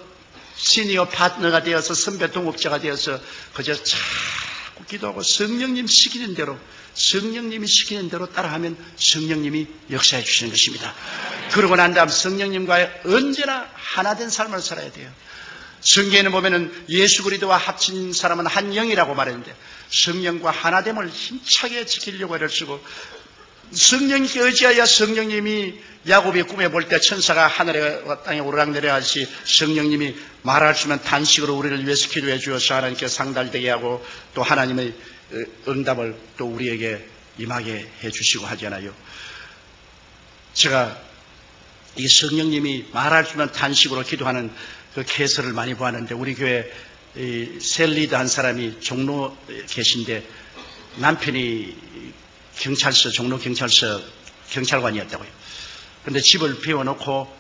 시니어 파트너가 되어서 선배 동업자가 되어서 그저 자꾸 기도하고 성령님 시키는 대로, 성령님이 시키는 대로 따라하면 성령님이 역사해 주시는 것입니다. 그러고 난 다음 성령님과 언제나 하나 된 삶을 살아야 돼요. 성경에는 보면은 예수 그리스도와 합친 사람은 한 영이라고 말했는데 성령과 하나됨을 힘차게 지키려고 애를 쓰고, 성령님께 의지하여 성령님이 야곱이 꿈에 볼 때 천사가 하늘에 땅에 오르락내리하듯이 성령님이 말할 수 있는 단식으로 우리를 위해서 기도해 주어서 하나님께 상달되게 하고 또 하나님의 응답을 또 우리에게 임하게 해 주시고 하잖아요. 제가 이 성령님이 말할 수 있는 단식으로 기도하는 그 개설을 많이 보았는데, 우리 교회 셀리드 한 사람이 종로 계신데 남편이 경찰서, 종로 경찰서 경찰관이었다고요. 그런데 집을 비워놓고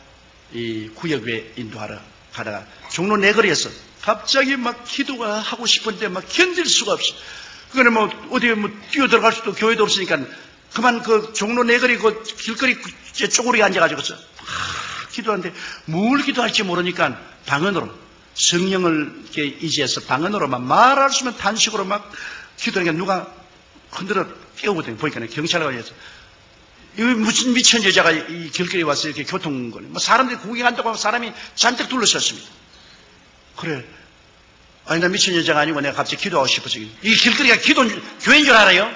이 구역에 인도하러 가다가 종로 내거리에서 갑자기 막 기도가 하고 싶은데 막 견딜 수가 없어. 그거는 뭐 어디 뭐 뛰어들어갈 수도 교회도 없으니까 그만 그 종로 내거리 그 길거리 쪼그리게 앉아가지고 기도하는데 뭘 기도할지 모르니까 방언으로, 성령을 의지해서 방언으로만 말할 수 있는 단식으로 막 기도하니까 누가 흔들어 깨우거든요. 보니까 경찰관이어서 이 무슨 미친 여자가 이 길거리에 와서 이렇게 교통거리, 뭐 사람들이 구경한다고 하고 사람이 잔뜩 둘러섰습니다. 그래, 아니 나 미친 여자가 아니고 내가 갑자기 기도하고 싶어서, 이 길거리가 교회인 줄 알아요?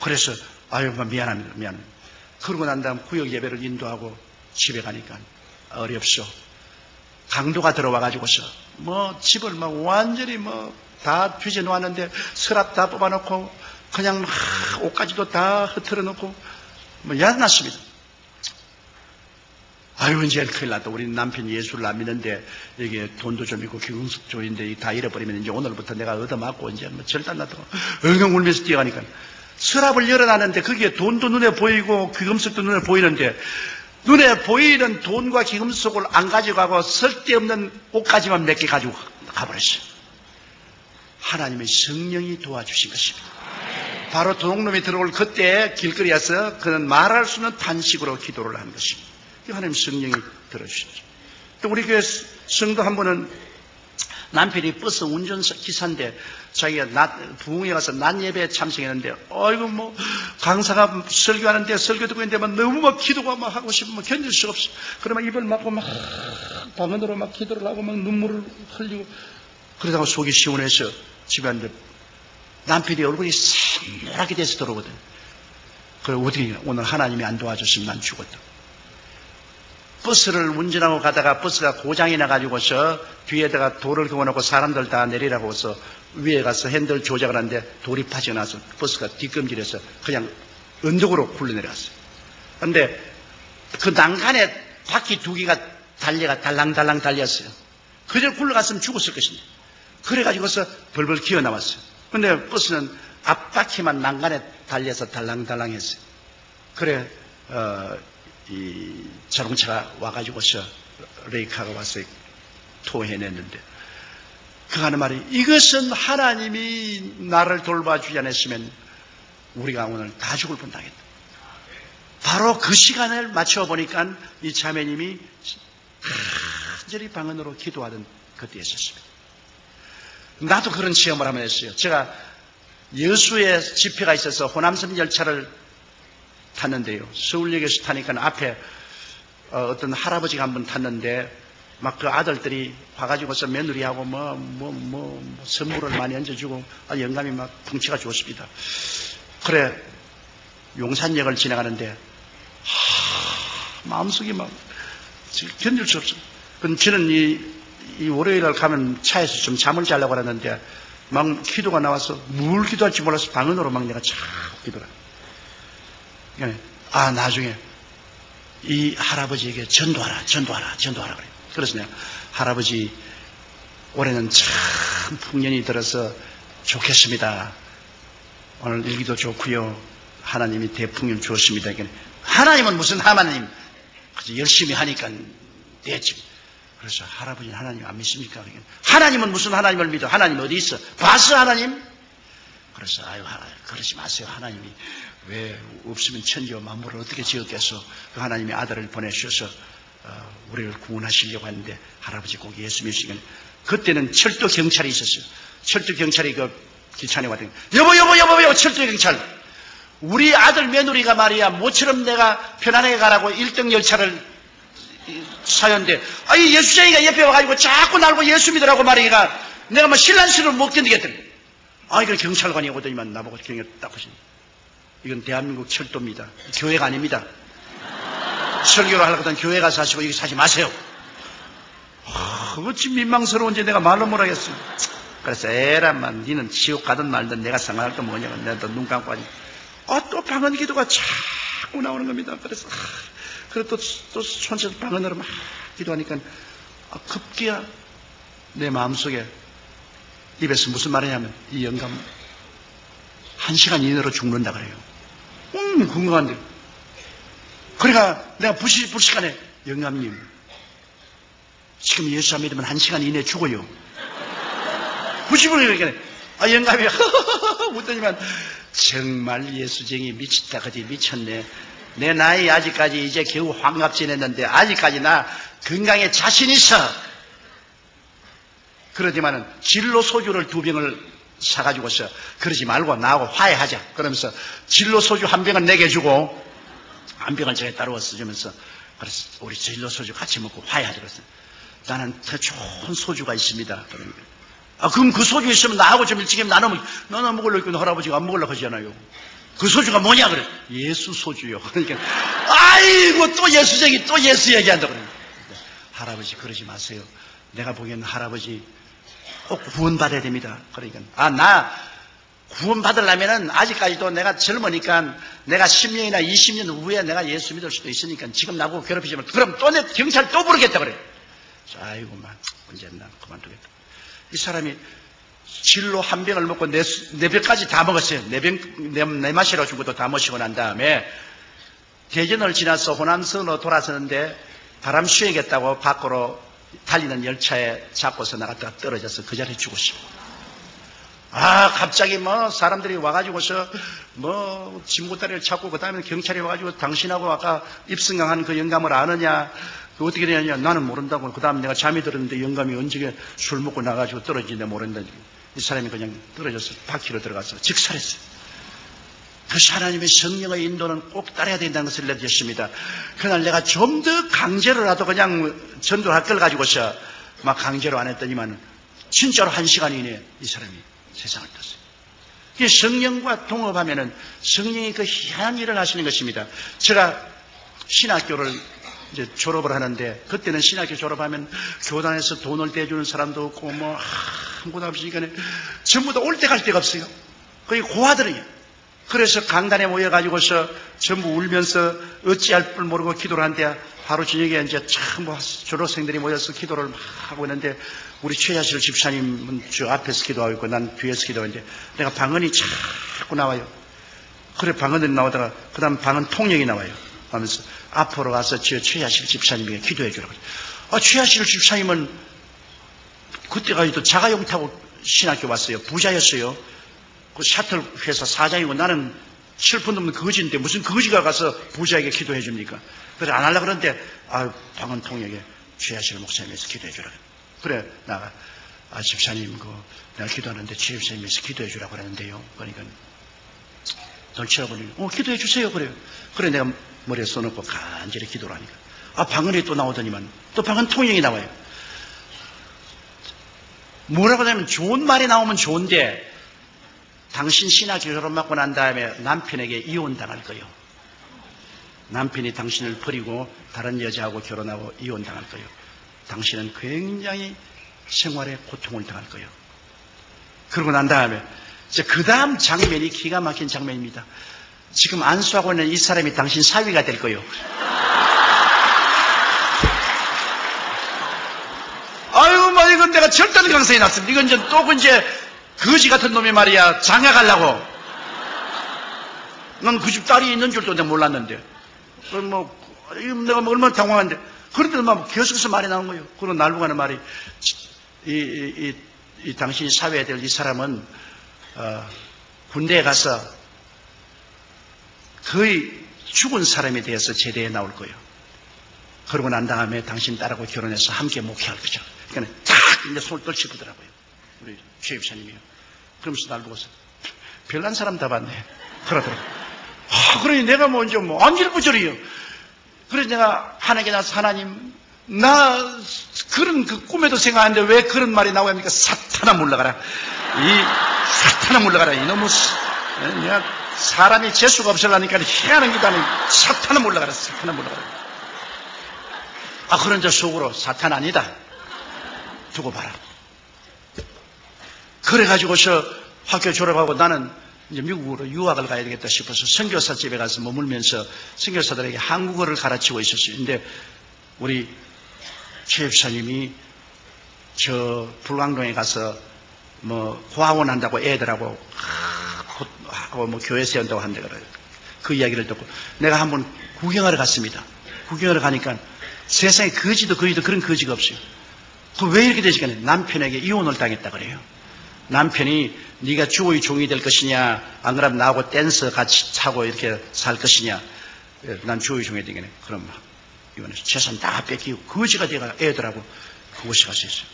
그래서 아유 미안합니다. 그러고 난 다음 구역 예배를 인도하고 집에 가니까 어렵소. 강도가 들어와가지고서 뭐 집을 막 완전히 뭐 다 뒤져 놓았는데 서랍 다 뽑아놓고 그냥 막 옷까지도 다 흐트러 놓고 뭐 야단났습니다. 아유 이제 큰일 났다. 우리 남편 예수를 안 믿는데 이게 돈도 좀 있고 귀금속조인데 다 잃어버리면 이제 오늘부터 내가 얻어맞고 이제 뭐 절단 났다고 엉엉 울면서 뛰어가니까 서랍을 열어놨는데 거기에 돈도 눈에 보이고 귀금속도 눈에 보이는데, 눈에 보이는 돈과 귀금속을 안 가져가고 쓸데없는 옷까지만 몇 개 가지고 가버렸어요. 하나님의 성령이 도와주신 것입니다. 바로 도둑놈이 들어올 그때 길거리에서 그는 말할 수 없는 단식으로 기도를 한 것입니다. 하나님 성령이 들어주셨죠. 또 우리 교회 성도 한 분은 남편이 버스 운전기사인데 자기가 부흥회 가서 낮 예배에 참석했는데, 아이고 뭐 강사가 설교하는데 설교 듣고 있는데 막 너무 막 기도가 막 하고 싶으면 견딜 수가 없어. 그러면 입을 막고 막 방언으로 막 기도를 하고 막 눈물을 흘리고 그러다가 속이 시원해서 집에 왔는데 남편이 얼굴이 새노랗게 돼서 들어오거든. 그래 어떻게 오늘 하나님이 안 도와줬으면 난 죽었다. 버스를 운전하고 가다가 버스가 고장이 나가지고서 뒤에다가 돌을 그어놓고 사람들 다 내리라고 해서 위에 가서 핸들 조작을 하는데 돌이 빠져나서 버스가 뒷검질해서 그냥 언덕으로 굴러내려갔어요. 그런데 그 난간에 바퀴 두 개가 달려가 달랑달랑 달렸어요. 그대로 굴러갔으면 죽었을 것입니다. 그래가지고서 벌벌 기어 나왔어요. 그런데 버스는 앞바퀴만 난간에 달려서 달랑달랑 했어요. 그래 이 자동차가 와가지고서 레이카가 와서 토해냈는데 그 하는 말이, 이것은 하나님이 나를 돌봐주지 않았으면 우리가 오늘 다 죽을 뻔당했다. 바로 그 시간을 맞춰보니까 이 자매님이 간절히 방언으로 기도하던 그때였었습니다. 나도 그런 체험을 한번 했어요. 제가 여수에 집회가 있어서 호남선 열차를 탔는데요. 서울역에서 타니까 앞에 어떤 할아버지가 한 번 탔는데 막 그 아들들이 와가지고서 며느리하고 선물을 많이 얹어주고 영감이 막 풍치가 좋습니다. 그래 용산역을 지나가는데 마음속이 막 견딜 수 없어. 그럼 저는 이 월요일날 가면 차에서 좀 잠을 자려고 하는데 막 기도가 나와서 뭘 기도할지 몰라서 방언으로 막 내가 자꾸 기도를. 나중에 이 할아버지에게 전도하라 그래. 그래서 내가 할아버지 올해는 참 풍년이 들어서 좋겠습니다. 오늘 일기도 좋고요. 하나님이 대풍년 주었습니다. 하나님은 무슨 하나님? 열심히 하니까 됐지. 그래서 할아버지는 하나님 안 믿습니까? 하나님은 무슨 하나님을 믿어? 하나님 어디 있어? 봤어 하나님? 그래서 그러지 마세요. 하나님이 왜 없으면 천지와 만물을 어떻게 지었겠어? 그 하나님이 아들을 보내주셔서 우리를 구원하시려고 하는데 할아버지 꼭 예수 믿으시면 그때는 철도 경찰이 있었어요. 철도 경찰이 기차에 왔더니 여보 철도 경찰 우리 아들 며느리가 말이야 모처럼 내가 편안하게 가라고 1등 열차를 사연데 예수쟁이가 옆에 와가지고 자꾸 나보고 예수 믿으라고 말이니까 내가 뭐 신랑신을 못 견디겠더니 이건 경찰관이 오더니만 나보고 경에 딱 하시네. 이건 대한민국 철도입니다. 교회가 아닙니다. 설교를 하려고 하던 교회 가서 하시고 여기 사지 마세요. 어찌 민망스러운지 내가 말로 못하겠어. 그래서 에라만 니는 지옥 가든 말든 내가 상관할 게 뭐냐고 내가 눈 감고 하니 또 방언 기도가 자꾸 나오는 겁니다. 그래서 그래 또 손에서 방언으로 막 기도하니까 급기야 내 마음속에 입에서 무슨 말이냐면 이 영감 1시간 이내로 죽는다 그래요. 궁금한데 그러니까 내가 불시간에 영감님 지금 예수 안 믿으면 1시간 이내에 죽어요. 90분을 그러니까 영감이 웃더니만 정말 예수쟁이 미쳤다 그지 미쳤네. 내 나이 아직까지 이제 겨우 환갑 지냈는데 아직까지 나 건강에 자신 있어. 그러지만은 진로 소주를 2병을 사가지고서 그러지 말고 나하고 화해하자. 그러면서 진로 소주 1병을 내게 주고 1병을 제가 따라와서 주면서 그래서 우리 진로 소주 같이 먹고 화해하자. 그랬어요. 나는 더 좋은 소주가 있습니다. 그러니까. 그럼 그 소주 있으면 나하고 좀 일찍 나눠 먹으려고 했는데 할아버지가 안 먹으려고 하잖아요. 그 소주가 뭐냐 그래. 예수 소주요. 그러니까 아이고 또 예수쟁이 또 예수 얘기한다 그래. 할아버지 그러지 마세요. 내가 보기에는 할아버지 꼭 구원받아야 됩니다. 그러니까 나 구원받으려면은 아직까지도 내가 젊으니까 내가 10년이나 20년 후에 내가 예수 믿을 수도 있으니까 지금 나보고 괴롭히지만 그럼 또 내 경찰 또 부르겠다 그래. 아이고 막 언제나 그만두겠다. 이 사람이 진로 1병을 먹고 네 병까지 다 먹었어요. 네 마시라고 준 것도 다 마시고 난 다음에 대전을 지나서 호남선으로 돌아서는데 바람 쐬겠다고 밖으로 달리는 열차에 잡고서 나갔다가 떨어져서 그 자리에 죽었어요. 갑자기 사람들이 와가지고서 진보다리를 찾고 그 다음에 경찰이 와가지고 당신하고 아까 입성강한 그 영감을 아느냐 그 어떻게 되느냐 나는 모른다고. 그 다음에 내가 잠이 들었는데 영감이 언제 술 먹고 나가지고 떨어지는데 모른다. 이 사람이 그냥 떨어져서 바퀴로 들어가서 직살했어요. 그래서 하나님의 성령의 인도는 꼭 따라야 된다는 것을 내주셨습니다. 그날 내가 좀 더 강제로라도 그냥 전도할 걸 가지고서 막 강제로 안 했더니만 진짜로 1시간 이내에 이 사람이 세상을 떴어요. 이게 성령과 동업하면은 성령이 그 희한한 일을 하시는 것입니다. 제가 신학교를 이제 졸업을 하는데 그때는 신학교 졸업하면 교단에서 돈을 대주는 사람도 없고 아무것도 없으니까 전부 다 올 때 갈 데가 없어요. 거의 고아들이에요. 그래서 강단에 모여가지고서 전부 울면서 어찌할 줄 모르고 기도를 하는데 하루 저녁에 이제 참 졸업생들이 모여서 기도를 막 하고 있는데 우리 최야실 집사님은 저 앞에서 기도하고 있고 난 뒤에서 기도하는데 내가 방언이 자꾸 나와요. 그래 방언이 나오다가 그 다음 방언 통역이 나와요. 하면서 앞으로 가서 저 최야실 집사님에게 기도해 주라고. 최야실 집사님은 그때까지도 자가용 타고 신학교 왔어요. 부자였어요. 그 샤틀 회사 사장이고 나는 슬픈 놈은 거지인데 무슨 거지가 가서 부자에게 기도해 줍니까? 그래 안 하려고 그러는데 방언 통역에 최야실 목사님에서 기도해 주라고. 그래 나가 집사님 내가 기도하는데 최 집사님에서 기도해 주라고 그러는데요. 그러니까 널 쳐다보니 기도해 주세요. 그래요. 그래 내가 머리에 써놓고 간절히 기도를 하니까 방언이 또 나오더니만 또 방언 통역이 나와요. 뭐라고 하냐면 좋은 말이 나오면 좋은데 당신 신학교 졸업받고 난 다음에 남편에게 이혼당할 거예요. 남편이 당신을 버리고 다른 여자하고 결혼하고 이혼당할 거예요. 당신은 굉장히 생활에 고통을 당할 거예요. 그러고 난 다음에 이제 그 다음 장면이 기가 막힌 장면입니다. 지금 안수하고 있는 이 사람이 당신 사위가 될 거예요. 아유, 뭐, 이건 내가 절단 강성이 났습니다. 이건 이제 또 이제 거지 같은 놈이 말이야, 장가가려고. 난 그 집 딸이 있는 줄도 내가 몰랐는데. 내가 뭐 얼마나 당황한데. 그런데도 막 계속해서 말이 나온 거예요. 그리고 날고 가는 말이, 이 당신이 사회해야 될 이 사람은, 군대에 가서 거의 죽은 사람에 대해서 제대에 나올 거예요. 그러고 난 다음에 당신 딸하고 결혼해서 함께 목회할 거죠. 그러니까 딱 이제 손을 떨치더라고요. 우리 최 집사님이요. 그러면서 날 보고서 별난 사람 다 봤네. 그러더라고요. 그러니 내가 먼저 안질부절이요. 그래서 내가 하나님께 나서 하나님, 나 그런 그 꿈에도 생각하는데 왜 그런 말이 나오야 합니까? 사탄아 물러가라. 사탄아 물러가라. 이놈의 내가 사람이 재수가 없으려니까 희한한 기도 하니 사탄아 물러가라. 사탄아 물러가라. 그런 저 속으로 사탄 아니다. 두고 봐라. 그래가지고서 학교 졸업하고 나는 이제 미국으로 유학을 가야 되겠다 싶어서 선교사 집에 가서 머물면서 선교사들에게 한국어를 가르치고 있었어요. 근데 우리 최 집사님이 저 불광동에 가서 고아원 한다고 애들하고 교회 세운다고 한다 그래요. 그 이야기를 듣고 내가 한번 구경하러 갔습니다. 구경하러 가니까 세상에 거지도 그런 거지가 없어요. 왜 이렇게 되지가 남편에게 이혼을 당했다 그래요. 남편이 네가 주의 종이 될 것이냐, 안 그러면 나하고 댄스 같이 차고 이렇게 살 것이냐. 난 주의 종이 되겠네. 그럼 막 이혼해서 재산 다 뺏기고 거지가 돼가 애들하고 그곳에 가서 있어요.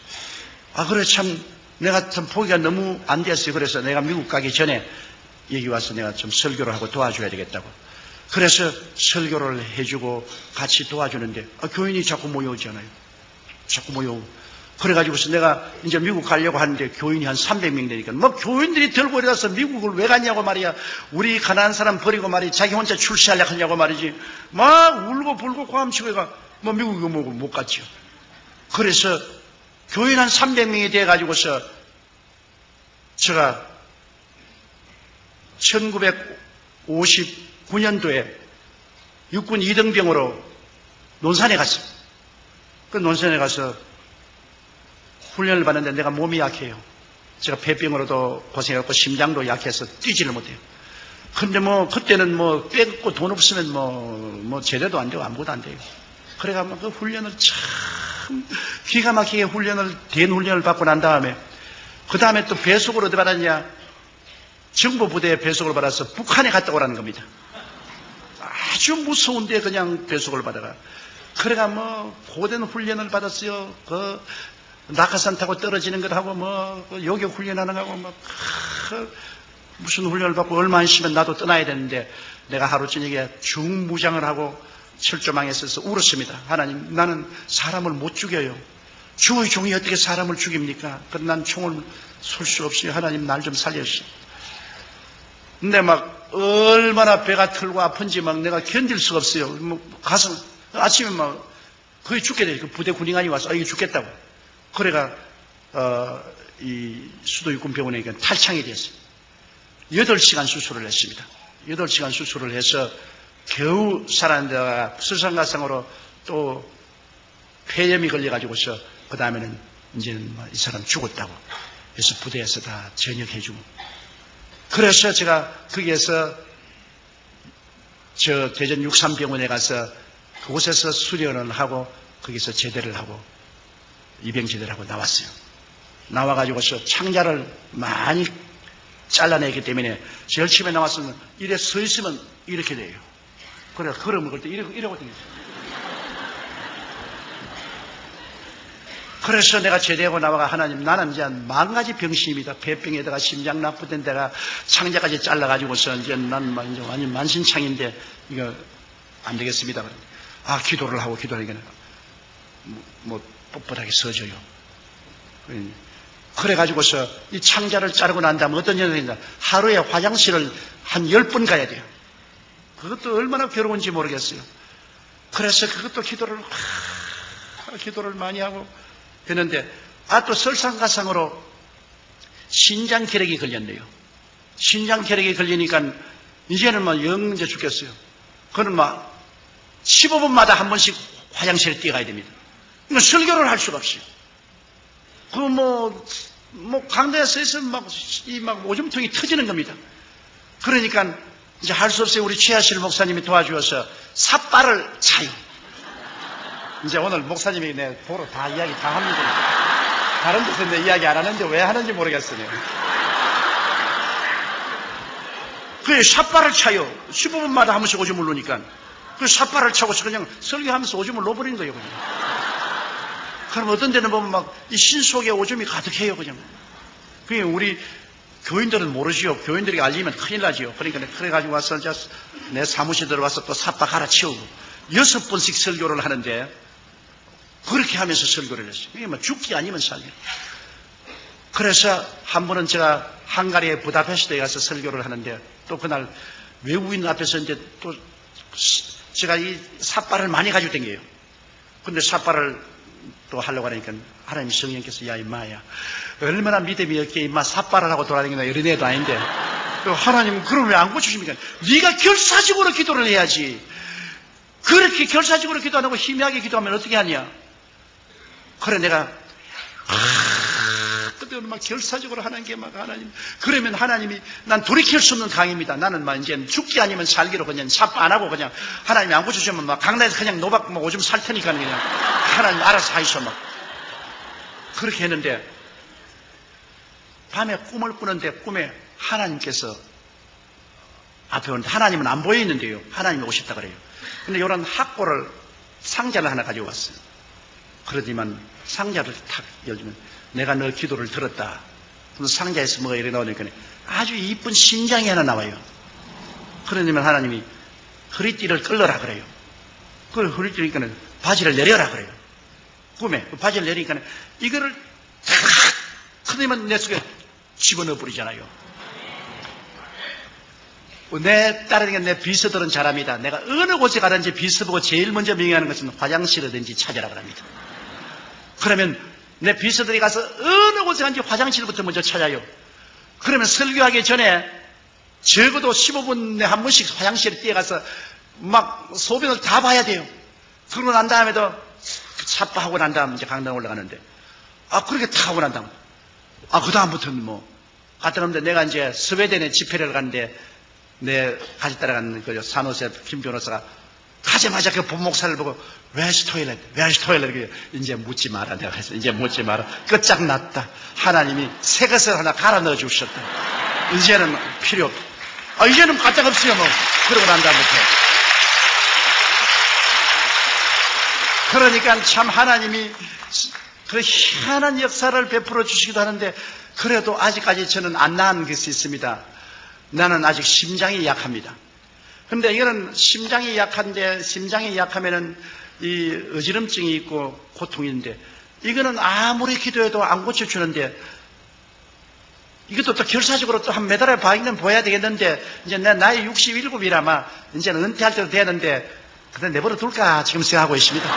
그래 참 내가 참 보기가 너무 안 됐어요. 그래서 내가 미국 가기 전에 여기 와서 내가 좀 설교를 하고 도와줘야 되겠다고. 그래서 설교를 해주고 같이 도와주는데 교인이 자꾸 모여오잖아요. 자꾸 모여오고. 그래가지고서 내가 이제 미국 가려고 하는데 교인이 한 300명 되니까 교인들이 들고 이래서 미국을 왜 갔냐고 말이야. 우리 가난한 사람 버리고 말이야. 자기 혼자 출세하려고 하냐고 말이지. 막 울고 불고 고함치고 해가 미국에 못 갔죠. 그래서 교인 한 300명이 돼가지고서 제가 1959년도에 육군 2등병으로 논산에 갔어요. 그 논산에 가서 훈련을 받는데 내가 몸이 약해요. 제가 폐병으로도 고생했고 심장도 약해서 뛰지를 못해요. 근데 그때는 뺏고 돈 없으면 제대도 안 되고 아무것도 안 돼요. 그래가 그 훈련을 참 기가 막히게 된 훈련을 받고 난 다음에 그 다음에 또 배속을 어디 받았냐? 정보 부대에 배속을 받아서 북한에 갔다 오라는 겁니다. 아주 무서운데 그냥 배속을 받아가. 그래가 고된 훈련을 받았어요. 낙하산 타고 떨어지는 것하고 요격 훈련하는 거하고 무슨 훈련을 받고 얼마 안 있으면 나도 떠나야 되는데 내가 하루 저녁에 중무장을 하고 철조망에 서서 울었습니다. 하나님, 나는 사람을 못 죽여요. 주의 종이 어떻게 사람을 죽입니까? 그럼 난 총을 쏠 수 없어요. 하나님, 날 좀 살려주시오. 근데 얼마나 배가 털고 아픈지 내가 견딜 수가 없어요. 가서 아침에 거의 죽게 돼요. 그 부대 군인관이 와서 이거 죽겠다고. 그래가 이 수도 육군병원에 탈창이 됐어요. 8시간 수술을 했습니다. 8시간 수술을 해서 겨우 살았는데 수상가상으로 또 폐렴이 걸려가지고서 그 다음에는 이제는 이 사람 죽었다고 해서 부대에서 다 전역해주고. 그래서 제가 거기에서 저 대전 63병원에 가서 그곳에서 수련을 하고 거기서 제대를 하고 입영 제대를 하고 나왔어요. 나와가지고서 창자를 많이 잘라내기 때문에 제일 처음에 나왔으면 이래 서 있으면 이렇게 돼요. 그래 걸음을 걸 때 이러거든요. 그래서 내가 제대하고 나와가 하나님, 나는 이제 10,000가지 병신입니다. 폐병에다가 심장 나쁘던 데가 창자까지 잘라가지고서 이제 난 완전 만신창인데 이거 안 되겠습니다. 기도를 하고 기도하니까 뻣뻣하게 서져요. 그래가지고서 이 창자를 자르고 난 다음에 어떤 일이냐, 하루에 화장실을 한 10번 가야 돼요. 그것도 얼마나 괴로운지 모르겠어요. 그래서 그것도 기도를 많이 하고 했는데, 또 설상가상으로 신장결핵이 걸렸네요. 신장결핵이 걸리니까 이제는 영 이제 죽겠어요. 그는 15분마다 한 번씩 화장실에 뛰어가야 됩니다. 그러니까 설교를 할 수가 없어요. 강당에 서 있으면 오줌통이 터지는 겁니다. 그러니까 이제 할 수 없어요. 우리 최하실 목사님이 도와주어서 삿발을 차요. 이제 오늘 목사님이 내 도로 다 이야기 다 합니다. 다른 데서 내 이야기 안 하는데 왜 하는지 모르겠어요. 그 삿발을 차요. 15분마다 한 번씩 오줌을 놓으니까. 그 삿발을 차고서 그냥 설교하면서 오줌을 놓아버린 거예요, 그냥. 그럼 어떤 데는 보면 이 신 속에 오줌이 가득해요, 그냥. 그게 우리 교인들은 모르지요. 교인들이 알리면 큰일 나지요. 그러니까 그래가지고 와서 내 사무실에 들어와서 또 삿발 갈아치우고 6번씩 설교를 하는데 그렇게 하면서 설교를 했어요. 이게 죽기 아니면 살기. 그래서 한 번은 제가 헝가리의 부다페스트에 가서 설교를 하는데 또 그날 외국인 앞에서 이제 또 제가 이 삿발을 많이 가지고 댕겨요. 근데 삿발을 또 하려고 하니까 하나님 성령께서 야 임마야 얼마나 믿음이 없게 임마 삿발을 하고 돌아다니나 이런 애도 아닌데 하나님 그럼 왜 안 고쳐주십니까? 네가 결사적으로 기도를 해야지. 그렇게 결사적으로 기도 안 하고 희미하게 기도하면 어떻게 하냐? 그래 내가 그때 결사적으로 하는 게 하나님 그러면 하나님이 난 돌이킬 수 없는 강입니다. 나는 이제 죽기 아니면 살기로 그냥 삽 안 하고 그냥 하나님이 안 고쳐주면 강단에서 그냥 노박 오줌 살 테니까 그냥 하나님 알아서 하이소 그렇게 했는데 밤에 꿈을 꾸는데 꿈에 하나님께서 앞에 오는데 하나님은 안 보여 있는데요. 하나님이 오셨다 그래요. 근데 이런 학고를 상자를 하나 가지고 왔어요. 그러지만 상자를 탁 열면 내가 너 기도를 들었다. 그래서 상자에서 뭐가 이렇게 나오니까 아주 이쁜 신장이 하나 나와요. 그러면 하나님이 허리띠를 끌러라 그래요. 그걸 허리띠니까 바지를 내려라 그래요. 꿈에 바지를 내리니까 이거를 탁 그러면 내 속에 집어넣어 버리잖아요. 내 딸에게 내 비서들은 잘합니다. 내가 어느 곳에 가든지 비서 보고 제일 먼저 명령하는 것은 화장실이든지 찾아라 그럽니다. 그러면 내 비서들이 가서 어느 곳에 간지 화장실부터 먼저 찾아요. 그러면 설교하기 전에 적어도 15분에 한 번씩 화장실에 뛰어가서 소변을 다 봐야 돼요. 그러고 난 다음에도 삿바하고 난 다음 이제 강당 올라가는데 그렇게 다 하고 난 다음 그 다음부터는 갔다 오는데 내가 이제 스웨덴에 집회를 갔는데 내 같이 따라가는 그 산호세 김 변호사가 가자마자 그 본목사를 보고 Where's toilet? Where's toilet? 이제 묻지 마라. 내가 했어. 이제 묻지 마라. 끝장났다. 하나님이 새 것을 하나 갈아 넣어 주셨다. 이제는 필요 없다. 이제는 까딱 없어요. 그러고 난 다음부터. 그러니까 참 하나님이 그 희한한 역사를 베풀어 주시기도 하는데 그래도 아직까지 저는 안 나은 것이 있습니다. 나는 아직 심장이 약합니다. 근데 이거는 심장이 약한데 심장이 약하면은 이 어지럼증이 있고 고통이 있는데 이거는 아무리 기도해도 안 고쳐주는데 이것도 또 결사적으로 또 한 매달에 방이는 보여야 되겠는데 이제 내 나이 67이라마 이제는 은퇴할 때도 되는데 그냥 내버려 둘까 지금 생각하고 있습니다.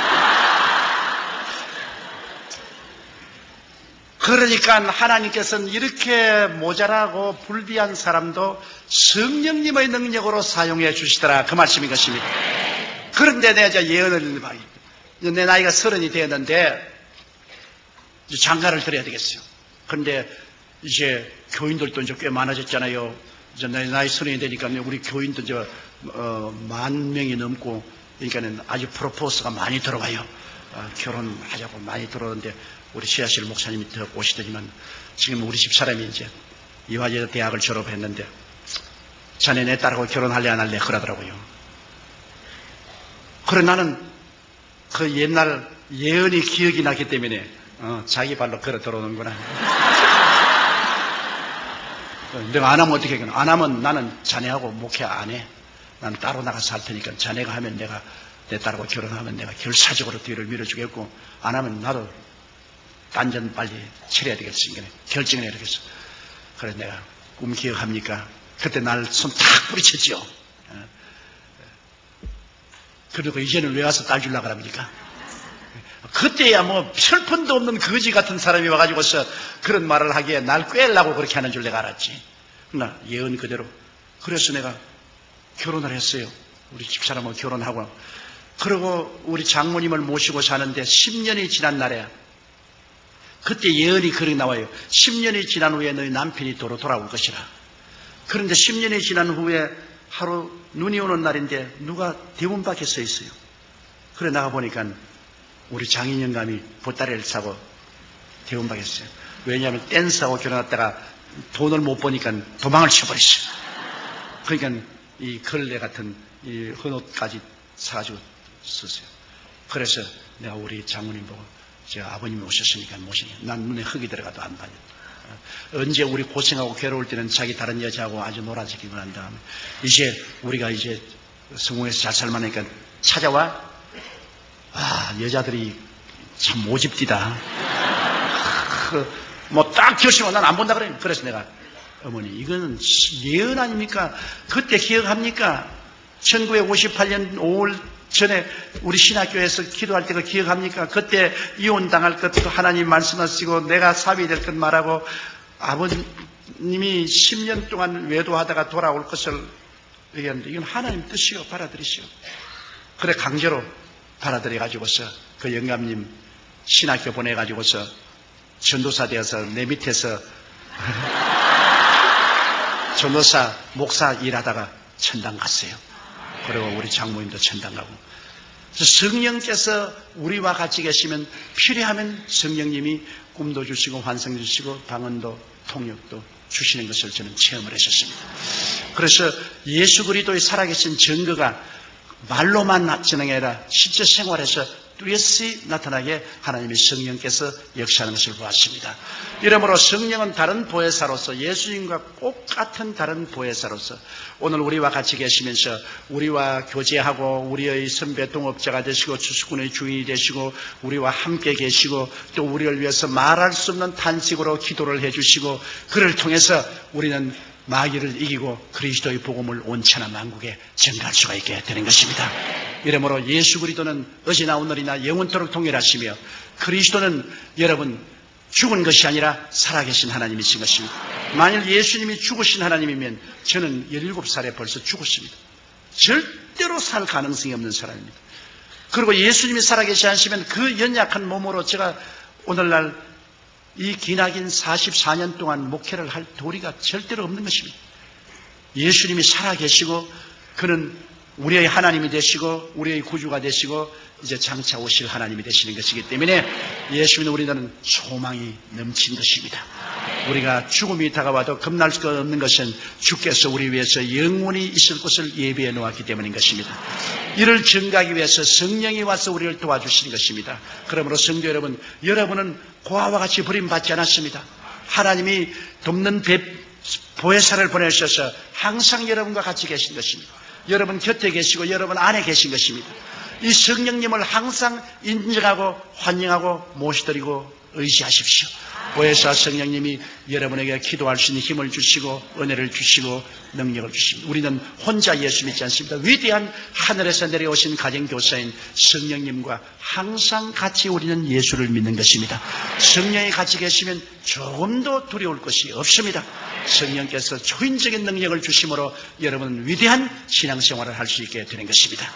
그러니까 하나님께서는 이렇게 모자라고 불비한 사람도 성령님의 능력으로 사용해 주시더라 그 말씀인 것입니다. 그런데 내가 이제 예언을 내 나이가 30이 되었는데 이제 장가를 드려야 되겠어요. 그런데 이제 교인들도 이제 꽤 많아졌잖아요. 이제 내 나이 30이 되니까 우리 교인도 이제 10,000명이 넘고 그러니까는 아주 프로포스가 많이 들어가요. 결혼하자고 많이 들어오는데 우리 시아실 목사님이 더 오시더니만 지금 우리 집 사람이 이제 이화여대 대학을 졸업했는데 자네 내 딸하고 결혼할래 안 할래 그러더라고요. 그래 나는 그 옛날 예언이 기억이 나기 때문에 자기 발로 걸어 들어오는구나. 내가 안 하면 어떻게 하겠나. 안 하면 나는 자네하고 목회 안 해. 나는 따로 나가서 살 테니까 자네가 하면 내가 내 딸하고 결혼하면 내가 결사적으로 뒤를 밀어주겠고 안 하면 나도 딴전 빨리 치러야 되겠으니까 결정을 해야 되겠어. 그래서 내가 꿈 기억합니까? 그때 날 손 탁 뿌리쳤지요. 그리고 이제는 왜 와서 딸 주려고 합니까? 그때야 철판도 없는 거지 같은 사람이 와가지고서 그런 말을 하기에 날 꿰려고 그렇게 하는 줄 내가 알았지. 나 예언 그대로. 그래서 내가 결혼을 했어요. 우리 집사람하고 결혼하고. 그리고 우리 장모님을 모시고 사는데 10년이 지난 날에 그때 예언이 그렇게 나와요. 10년이 지난 후에 너희 남편이 도로 돌아올 것이라. 그런데 10년이 지난 후에 하루 눈이 오는 날인데 누가 대문 밖에 서 있어요. 그래 나가 보니까 우리 장인 영감이 보따리를 사고 대문 밖에 있어요. 왜냐하면 댄스하고 결혼했다가 돈을 못 버니까 도망을 쳐버렸어요. 그러니까 이 걸레 같은 이 헌옷까지 사가지고 썼어요. 그래서 내가 우리 장모님 보고 저 아버님이 오셨으니까 모시니 난 눈에 흙이 들어가도 안 봐요. 언제 우리 고생하고 괴로울 때는 자기 다른 여자하고 아주 놀아지기고 난 다음에 이제 우리가 이제 성공해서 잘 살만하니까 찾아와. 아, 여자들이 참 모집디다. 뭐 딱 결심하고 난 안 본다 그래요. 그래서 내가 어머니 이거는 예언 아닙니까? 그때 기억합니까? 1958년 5월 전에 우리 신학교에서 기도할 때 그 기억합니까? 그때 이혼당할 것도 하나님 말씀하시고 내가 사위 될 것 말하고 아버님이 10년 동안 외도하다가 돌아올 것을 얘기하는데 이건 하나님 뜻이요. 받아들이시오. 그래 강제로 받아들여가지고서 그 영감님 신학교 보내가지고서 전도사 되어서 내 밑에서 전도사 목사 일하다가 천당 갔어요. 그리고 우리 장모님도 천당 가고. 성령께서 우리와 같이 계시면 필요하면 성령님이 꿈도 주시고 환상도 주시고 방언도 통역도 주시는 것을 저는 체험을 했었습니다. 그래서 예수 그리스도의 살아계신 증거가 말로만 진행이 아니라 실제 생활에서 뚜렷이 나타나게 하나님의 성령께서 역사하는 것을 보았습니다. 이러므로 성령은 다른 보혜사로서 예수님과 똑같은 다른 보혜사로서 오늘 우리와 같이 계시면서 우리와 교제하고 우리의 선배 동업자가 되시고 주수꾼의 주인이 되시고 우리와 함께 계시고 또 우리를 위해서 말할 수 없는 탄식으로 기도를 해주시고 그를 통해서 우리는 마귀를 이기고 그리스도의 복음을 온 천하 만국에 전가할 수가 있게 되는 것입니다. 이러므로 예수 그리스도는 어제나 오늘이나 영원토록 동일하시며 그리스도는 여러분 죽은 것이 아니라 살아계신 하나님이신 것입니다. 만일 예수님이 죽으신 하나님이면 저는 17살에 벌써 죽었습니다. 절대로 살 가능성이 없는 사람입니다. 그리고 예수님이 살아계시 않으시면 그 연약한 몸으로 제가 오늘날 이 기나긴 44년 동안 목회를 할 도리가 절대로 없는 것입니다. 예수님이 살아계시고 그는 우리의 하나님이 되시고 우리의 구주가 되시고 이제 장차 오실 하나님이 되시는 것이기 때문에 예수님은 우리는 소망이 넘친 것입니다. 우리가 죽음이 다가와도 겁날 수 없는 것은 주께서 우리 위해서 영원히 있을 곳을 예비해 놓았기 때문인 것입니다. 이를 증가하기 위해서 성령이 와서 우리를 도와주시는 것입니다. 그러므로 성도 여러분, 여러분은 고아와 같이 버림받지 않았습니다. 하나님이 돕는 보혜사를 보내셔서 항상 여러분과 같이 계신 것입니다. 여러분 곁에 계시고 여러분 안에 계신 것입니다. 이 성령님을 항상 인정하고 환영하고 모시드리고 의지하십시오. 보혜사 성령님이 여러분에게 기도할 수 있는 힘을 주시고 은혜를 주시고 능력을 주십니다. 우리는 혼자 예수 믿지 않습니다. 위대한 하늘에서 내려오신 가정교사인 성령님과 항상 같이 우리는 예수를 믿는 것입니다. 성령이 같이 계시면 조금도 두려울 것이 없습니다. 성령께서 초인적인 능력을 주심으로 여러분은 위대한 신앙생활을 할 수 있게 되는 것입니다.